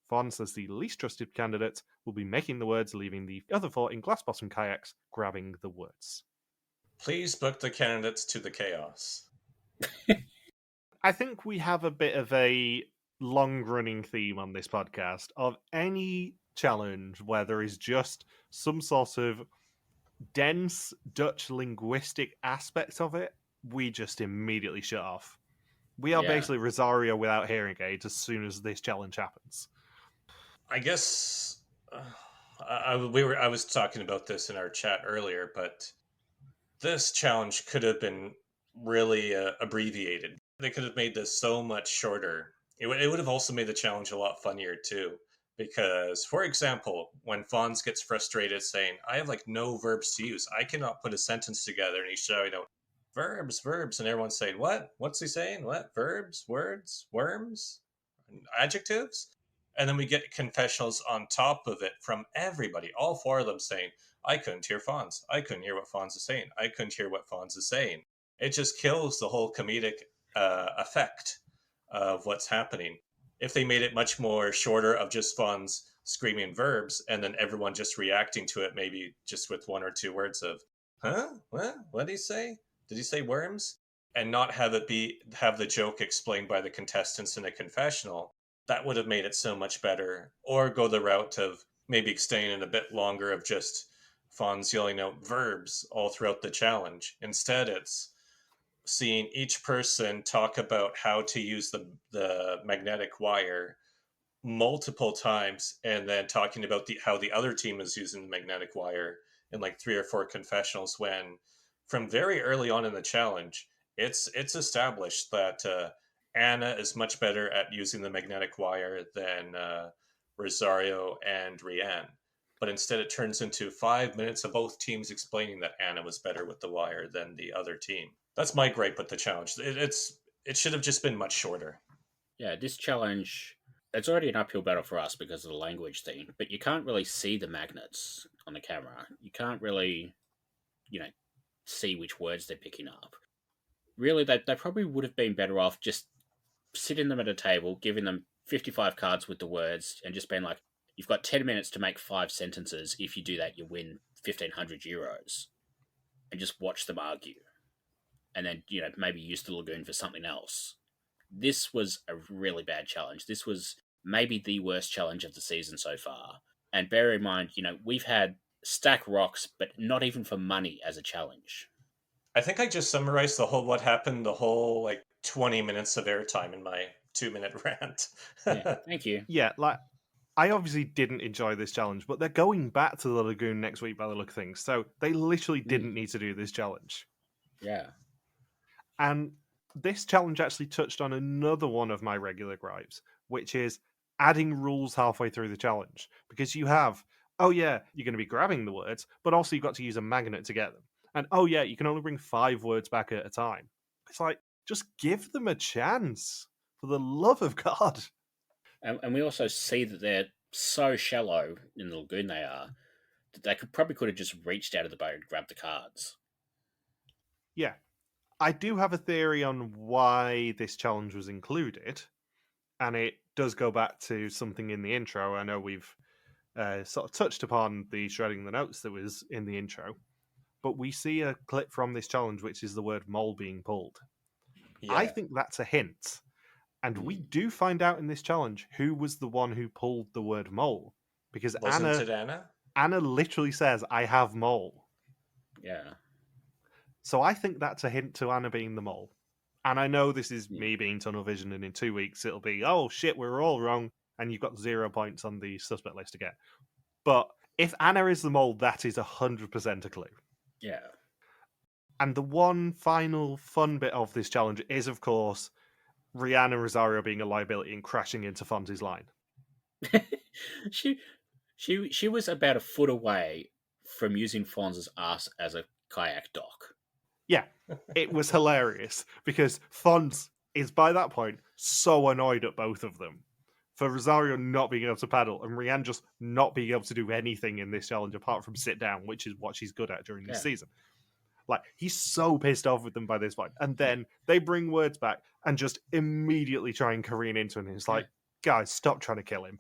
Fons, as the least trusted candidate, will be making the words, leaving the other 4 in glass-bottom kayaks grabbing the words. Please book the candidates to the chaos. I think we have a bit of a long-running theme on this podcast of any challenge where there is just some sort of dense Dutch linguistic aspect of it, we just immediately shut off. We are basically Rosario without hearing aids as soon as this challenge happens. I guess I was talking about this in our chat earlier, but this challenge could have been really abbreviated. They could have made this so much shorter. It would have also made the challenge a lot funnier too. Because, for example, when Fons gets frustrated saying, I have no verbs to use, I cannot put a sentence together, and he's shouting out, verbs, and everyone's saying, what? What's he saying? What? Verbs, words, worms, adjectives? And then we get confessionals on top of it from everybody, all 4 of them saying, I couldn't hear Fons. I couldn't hear what Fons is saying. I couldn't hear what Fons is saying. It just kills the whole comedic effect of what's happening. if they made it much more shorter of just Fonz screaming verbs and then everyone just reacting to it, maybe just with one or two words of, huh? What did he say? Did he say worms? And not have the joke explained by the contestants in a confessional, that would have made it so much better. Or go the route of maybe extending it a bit longer of just Fonz yelling out verbs all throughout the challenge. Instead, it's seeing each person talk about how to use the magnetic wire multiple times and then talking about how the other team is using the magnetic wire in like 3 or 4 confessionals, when from very early on in the challenge it's established that Anna is much better at using the magnetic wire than Rosario and Rian. But instead it turns into 5 minutes of both teams explaining that Anna was better with the wire than the other team. That's my gripe with the challenge. It should have just been much shorter. Yeah, this challenge, it's already an uphill battle for us because of the language thing, but you can't really see the magnets on the camera. You can't really, see which words they're picking up. Really, they probably would have been better off just sitting them at a table, giving them 55 cards with the words, and just being like, you've got 10 minutes to make 5 sentences. If you do that, you win 1,500 euros. And just watch them argue. And then, maybe use the lagoon for something else. This was a really bad challenge. This was maybe the worst challenge of the season so far. And bear in mind, we've had stack rocks, but not even for money as a challenge. I think I just summarized what happened, the whole like 20 minutes of airtime in my 2-minute rant. Yeah, thank you. Yeah, I obviously didn't enjoy this challenge, but they're going back to the lagoon next week by the look of things, so they literally didn't need to do this challenge. Yeah. And this challenge actually touched on another one of my regular gripes, which is adding rules halfway through the challenge. Because you have, oh yeah, you're going to be grabbing the words, but also you've got to use a magnet to get them. And oh yeah, you can only bring 5 words back at a time. It's like, just give them a chance, for the love of God. And we also see that they're so shallow in the lagoon they are, that they probably could have just reached out of the boat and grabbed the cards. Yeah. I do have a theory on why this challenge was included, and it does go back to something in the intro. I know we've sort of touched upon the shredding the notes that was in the intro, but we see a clip from this challenge which is the word mole being pulled. Yeah. I think that's a hint, and we do find out in this challenge who was the one who pulled the word mole, because Wasn't it Anna? Anna literally says, "I have mole." Yeah. So I think that's a hint to Anna being the mole. And I know this is me being tunnel vision, and in 2 weeks it'll be, oh shit, we're all wrong, and you've got 0 points on the suspect list again. But if Anna is the mole, that is 100% a clue. Yeah. And the one final fun bit of this challenge is, of course, Rian and Rosario being a liability and crashing into Fonzie's line. She was about a foot away from using Fonz's ass as a kayak dock. Yeah, it was hilarious because Fonz is by that point so annoyed at both of them for Rosario not being able to paddle and Rian just not being able to do anything in this challenge apart from sit down, which is what she's good at during this season. Like, he's so pissed off with them by this point. And then they bring words back and just immediately try and careen into him. And it's like, guys, stop trying to kill him.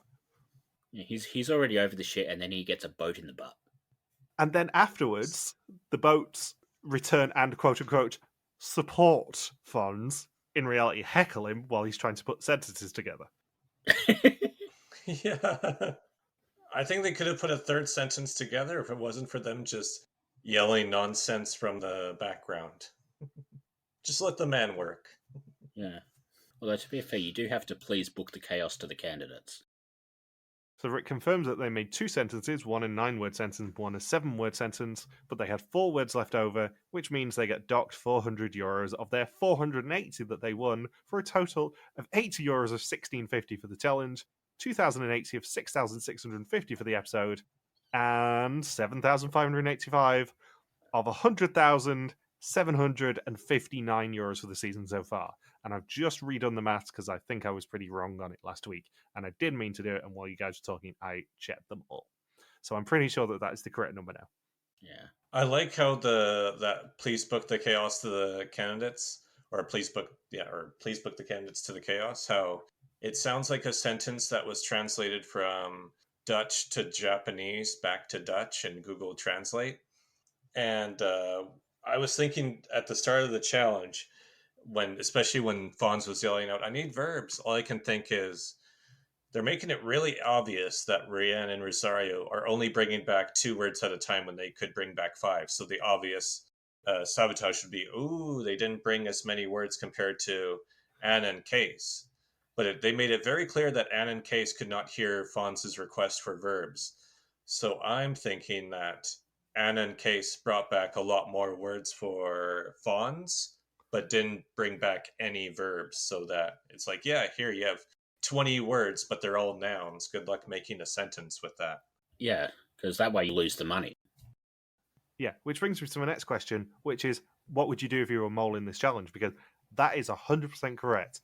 Yeah, he's already over the shit, and then he gets a boat in the butt. And then afterwards, the boats return and quote-unquote support Fonz, in reality heckle him while he's trying to put sentences together. Yeah. I think they could have put a third sentence together if it wasn't for them just yelling nonsense from the background. Just let the man work. Yeah. Although, to be fair, you do have to please book the chaos to the candidates. So Rick confirms that they made 2 sentences, one a 9-word sentence, one a 7-word sentence, but they had 4 words left over, which means they get docked 400 euros of their 480 that they won, for a total of 80 euros of 1650 for the challenge, 2080 of 6650 for the episode, and 7585 of 100,759 euros for the season so far. And I've just redone the maths because I think I was pretty wrong on it last week. And I did mean to do it, and while you guys were talking, I checked them all. So I'm pretty sure that is the correct number now. Yeah. I like how that please book the chaos to the candidates, or please book the candidates to the chaos, how It sounds like a sentence that was translated from Dutch to Japanese back to Dutch in Google Translate. And I was thinking at the start of the challenge, especially when Fonz was yelling out, "I need verbs," all I can think is they're making it really obvious that Rian and Rosario are only bringing back 2 words at a time when they could bring back 5. So the obvious sabotage would be, ooh, they didn't bring as many words compared to Anna and Case. But they made it very clear that Anna and Case could not hear Fonz's request for verbs. So I'm thinking that Anna and Case brought back a lot more words for Fonz, but didn't bring back any verbs, so that it's like, yeah, here you have 20 words, but they're all nouns. Good luck making a sentence with that. Yeah, because that way you lose the money. Yeah, which brings me to my next question, which is, what would you do if you were a mole in this challenge? Because that is 100% correct.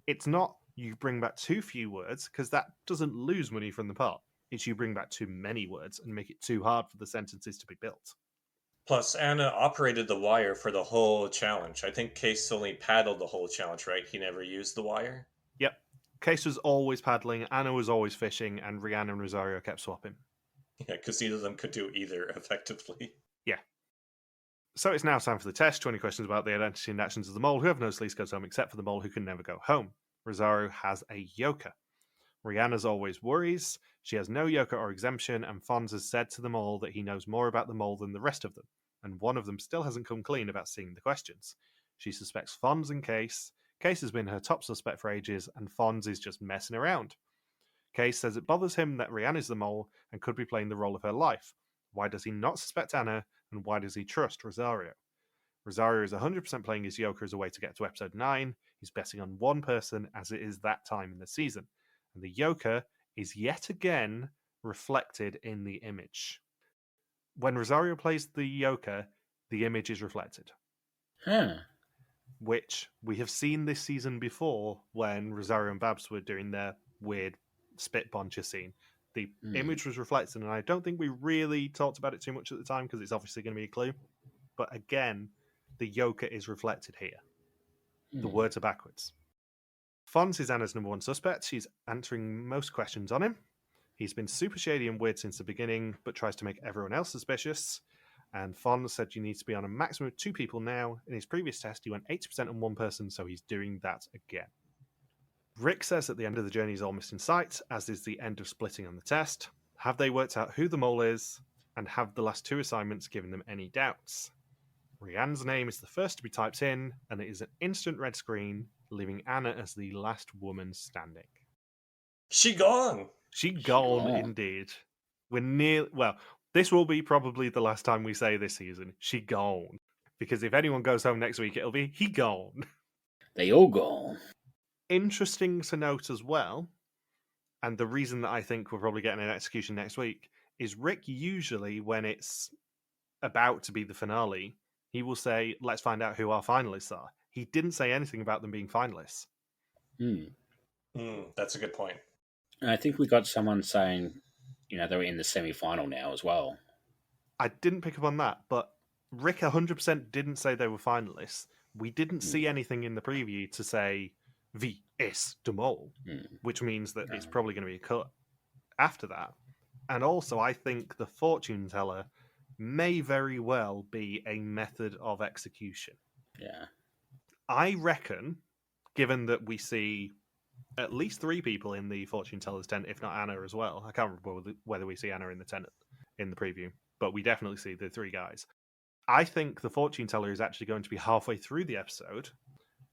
It's not you bring back too few words, because that doesn't lose money from the pot. It's you bring back too many words and make it too hard for the sentences to be built. Plus, Anna operated the wire for the whole challenge. I think Case only paddled the whole challenge, right? He never used the wire? Yep. Case was always paddling, Anna was always fishing, and Rian and Rosario kept swapping. Yeah, because neither of them could do either effectively. Yeah. So it's now time for the test. 20 questions about the identity and actions of the mole. Whoever knows least goes home, except for the mole who can never go home. Rosario has a yoker. Rian, as always, worries. She has no yoker or exemption, and Fonz has said to the mole that he knows more about the mole than the rest of them, and one of them still hasn't come clean about seeing the questions. She suspects Fonz and Case. Case has been her top suspect for ages, and Fonz is just messing around. Case says it bothers him that Rian is the mole and could be playing the role of her life. Why does he not suspect Anna, and why does he trust Rosario? Rosario is 100% playing his yoker as a way to get to episode 9. He's betting on one person as it is that time in the season. And the yoker is yet again reflected in the image. When Rosario plays the yoker, the image is reflected. Which we have seen this season before when Rosario and Babs were doing their weird spit poncher scene. The image was reflected, and I don't think we really talked about it too much at the time because it's obviously going to be a clue. But again, the yoker is reflected here. The words are backwards. Fonz is Anna's number one suspect. She's answering most questions on him. He's been super shady and weird since the beginning, but tries to make everyone else suspicious. And Fonz said you need to be on a maximum of 2 people now. In his previous test, he went 80% on one person, so he's doing that again. Rik says that the end of the journey is almost in sight, as is the end of splitting on the test. Have they worked out who the mole is, and have the last 2 assignments given them any doubts? Rian's name is the first to be typed in, and it is an instant red screen, leaving Anna as the last woman standing. She gone! She gone, indeed. We're near... Well, this will be probably the last time we say this season. She gone. Because if anyone goes home next week, it'll be he gone. They all gone. Interesting to note as well, and the reason that I think we're probably getting an execution next week, is Rik usually, when it's about to be the finale, he will say, let's find out who our finalists are. He didn't say anything about them being finalists. That's a good point. And I think we got someone saying, they're in the semi-final now as well. I didn't pick up on that, but Rik 100% didn't say they were finalists. We didn't see anything in the preview to say wie es de mol, which means that it's probably going to be a cut after that. And also, I think the fortune teller may very well be a method of execution. Yeah. I reckon, given that we see at least 3 people in the fortune teller's tent, if not Anna as well. I can't remember whether we see Anna in the tent in the preview, but we definitely see the 3 guys. I think the fortune teller is actually going to be halfway through the episode.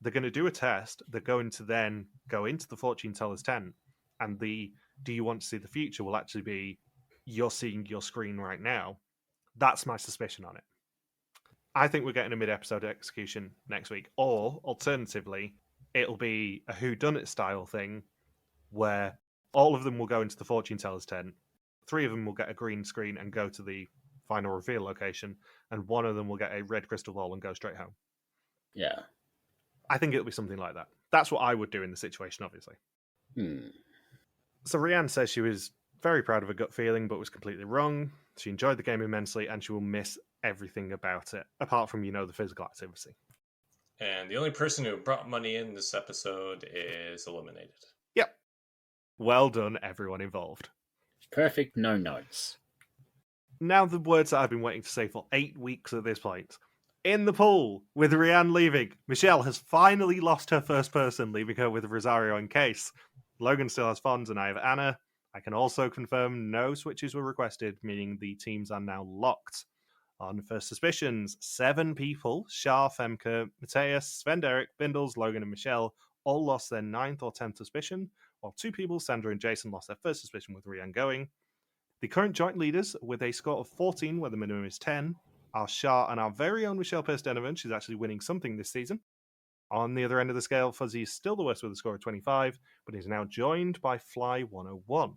They're going to do a test. They're going to then go into the fortune teller's tent, and the do you want to see the future will actually be you're seeing your screen right now. That's my suspicion on it. I think we're getting a mid-episode execution next week, or alternatively, it'll be a whodunit style thing where all of them will go into the fortune teller's tent, 3 of them will get a green screen and go to the final reveal location, and 1 of them will get a red crystal ball and go straight home. Yeah. I think it'll be something like that. That's what I would do in the situation, obviously. So Rian says she was very proud of her gut feeling, but was completely wrong. She enjoyed the game immensely, and she will miss everything about it, apart from, the physical activity. And the only person who brought money in this episode is eliminated. Yep. Well done, everyone involved. Perfect, no notes. Now the words that I've been waiting to say for 8 weeks at this point. In the pool, with Rian leaving, Michelle has finally lost her first person, leaving her with Rosario and Case. Logan still has Fons and I have Anna. I can also confirm no switches were requested, meaning the teams are now locked. On first suspicions, 7 people, Shah, Femke, Mateus, Sven Derek, Bindles, Logan and Michelle, all lost their 9th or 10th suspicion, while 2 people, Sandra and Jason, lost their first suspicion with Rian going. The current joint leaders, with a score of 14, where the minimum is 10, are Shah and our very own Michelle Perst-Denovan. She's actually winning something this season. On the other end of the scale, Fuzzy is still the worst with a score of 25, but is now joined by Fly 101.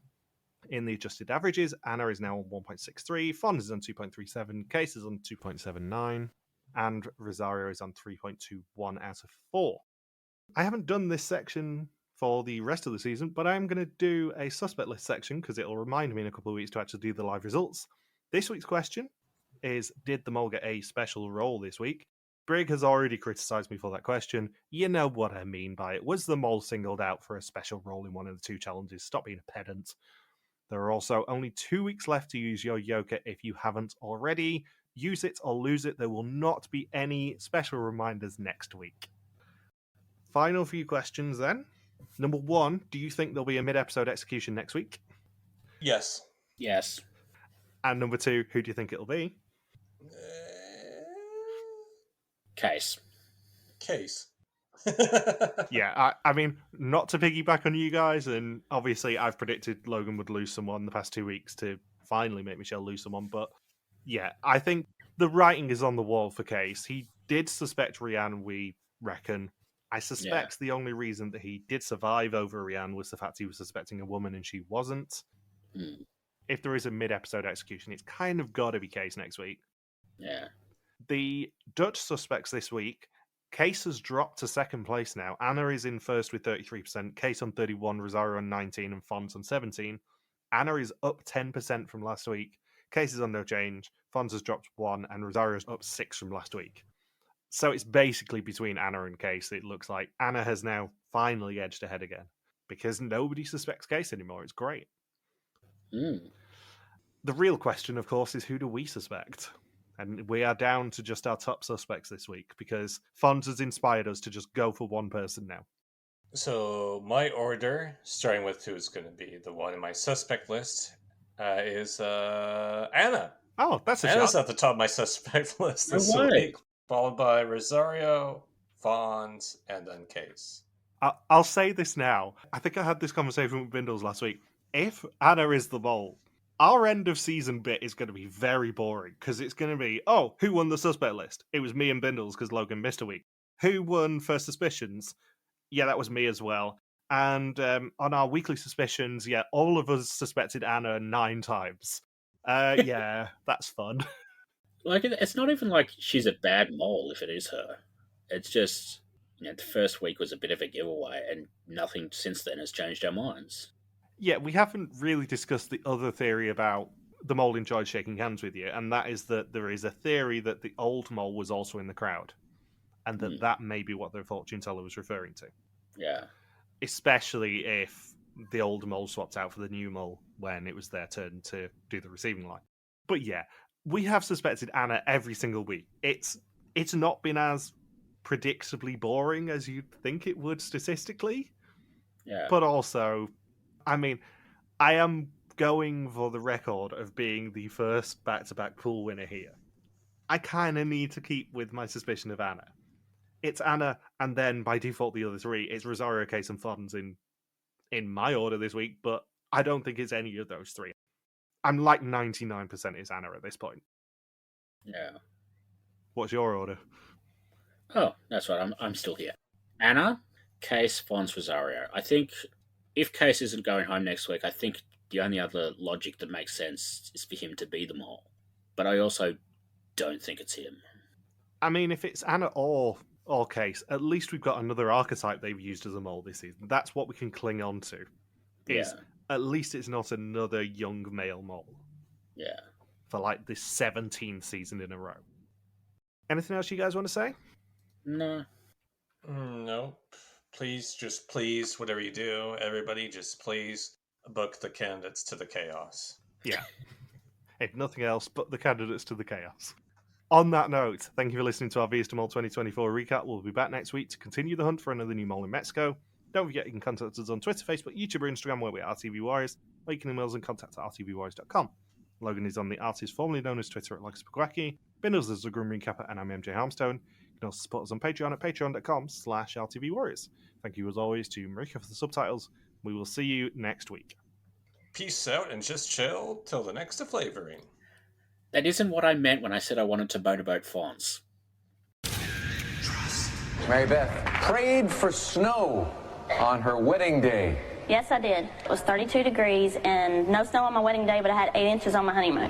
In the adjusted averages, Anna is now on 1.63, Fons is on 2.37, Case is on 2.79, and Rosario is on 3.21 out of 4. I haven't done this section for the rest of the season, but I'm going to do a suspect list section because it'll remind me in a couple of weeks to actually do the live results. This week's question is, did the mole get a special role this week? Brig has already criticised me for that question. You know what I mean by it. Was the mole singled out for a special role in one of the 2 challenges? Stop being a pedant. There are also only 2 weeks left to use your Yoka if you haven't already. Use it or lose it. There will not be any special reminders next week. Final few questions then. Number 1, do you think there'll be a mid-episode execution next week? Yes. Yes. And number 2, who do you think it'll be? Case. Yeah, I mean, not to piggyback on you guys, and obviously I've predicted Logan would lose someone the past 2 weeks to finally make Michelle lose someone, but yeah, I think the writing is on the wall for Case. He did suspect Rian, we reckon. I suspect the only reason that he did survive over Rian was the fact he was suspecting a woman and she wasn't. If there is a mid-episode execution, it's kind of got to be Case next week. Yeah. The Dutch suspects this week, Case has dropped to 2nd place now. Anna is in first with 33%, Case on 31, Rosario on 19, and Fons on 17. Anna is up 10% from last week. Case is on no change. Fons has dropped 1, and Rosario's up 6 from last week. So it's basically between Anna and Case. It looks like Anna has now finally edged ahead again because nobody suspects Case anymore. It's great. The real question, of course, is who do we suspect? And we are down to just our top suspects this week because Fons has inspired us to just go for one person now. So my order, starting with who's going to be the one in my suspect list, is Anna. Oh, that's a Anna's shot. at the top of my suspect list No this way. week, followed by Rosario, Fons, and then Case. I'll say this now. I think I had this conversation with Bindles last week. If Anna is the mole, our end of season bit is going to be very boring because it's going to be, oh, who won the suspect list? It was me and Bindles because Logan missed a week. Who won first suspicions? Yeah, that was me as well. And on our weekly suspicions, yeah, all of us suspected Anna 9 times. Yeah, that's fun. Like, it's not even like she's a bad mole if it is her. It's just, the first week was a bit of a giveaway, and nothing since then has changed our minds. Yeah, we haven't really discussed the other theory about the mole enjoyed shaking hands with you, and that is that there is a theory that the old mole was also in the crowd, and that may be what the fortune teller was referring to. Yeah. Especially if the old mole swapped out for the new mole when it was their turn to do the receiving line. But yeah, we have suspected Anna every single week. It's not been as predictably boring as you'd think it would statistically. Yeah. But also, I mean, I am going for the record of being the first back-to-back pool winner here. I kind of need to keep with my suspicion of Anna. It's Anna, and then by default the other 3. It's Rosario, Case, and Fons in my order this week, but I don't think it's any of those 3. I'm like 99% it's Anna at this point. Yeah. What's your order? Oh, that's right. I'm still here. Anna, Case, Fons, Rosario. I think if Case isn't going home next week, I think the only other logic that makes sense is for him to be the mole. But I also don't think it's him. I mean, if it's Anna or Case, at least we've got another archetype they've used as a mole this season. That's what we can cling on to. At least it's not another young male mole. Yeah. For like this 17th season in a row. Anything else you guys want to say? No. Nope. Please, just please, whatever you do, everybody, just please book the candidates to the chaos. Yeah. If nothing else, but the candidates to the chaos. On that note, thank you for listening to our Vias to Mall 2024 recap. We'll be back next week to continue the hunt for another new mall in Mexico. Don't forget you can contact us on Twitter, Facebook, YouTube, or Instagram where we are RTV Warriors, or you can email us and contact at rtvwarriors.com. Logan is on the artist formerly known as Twitter at Legacies. Bindles is the Grim Recapper, and I'm MJ Harmstone. You can also support us on Patreon at patreon.com/RTV Warriors. Thank you as always to Marika for the subtitles. We will see you next week. Peace out and just chill till the next flavoring. That isn't what I meant when I said I wanted to motorboat fonts. Mary Beth prayed for snow on her wedding day. Yes, I did. It was 32 degrees and no snow on my wedding day, but I had 8 inches on my honeymoon.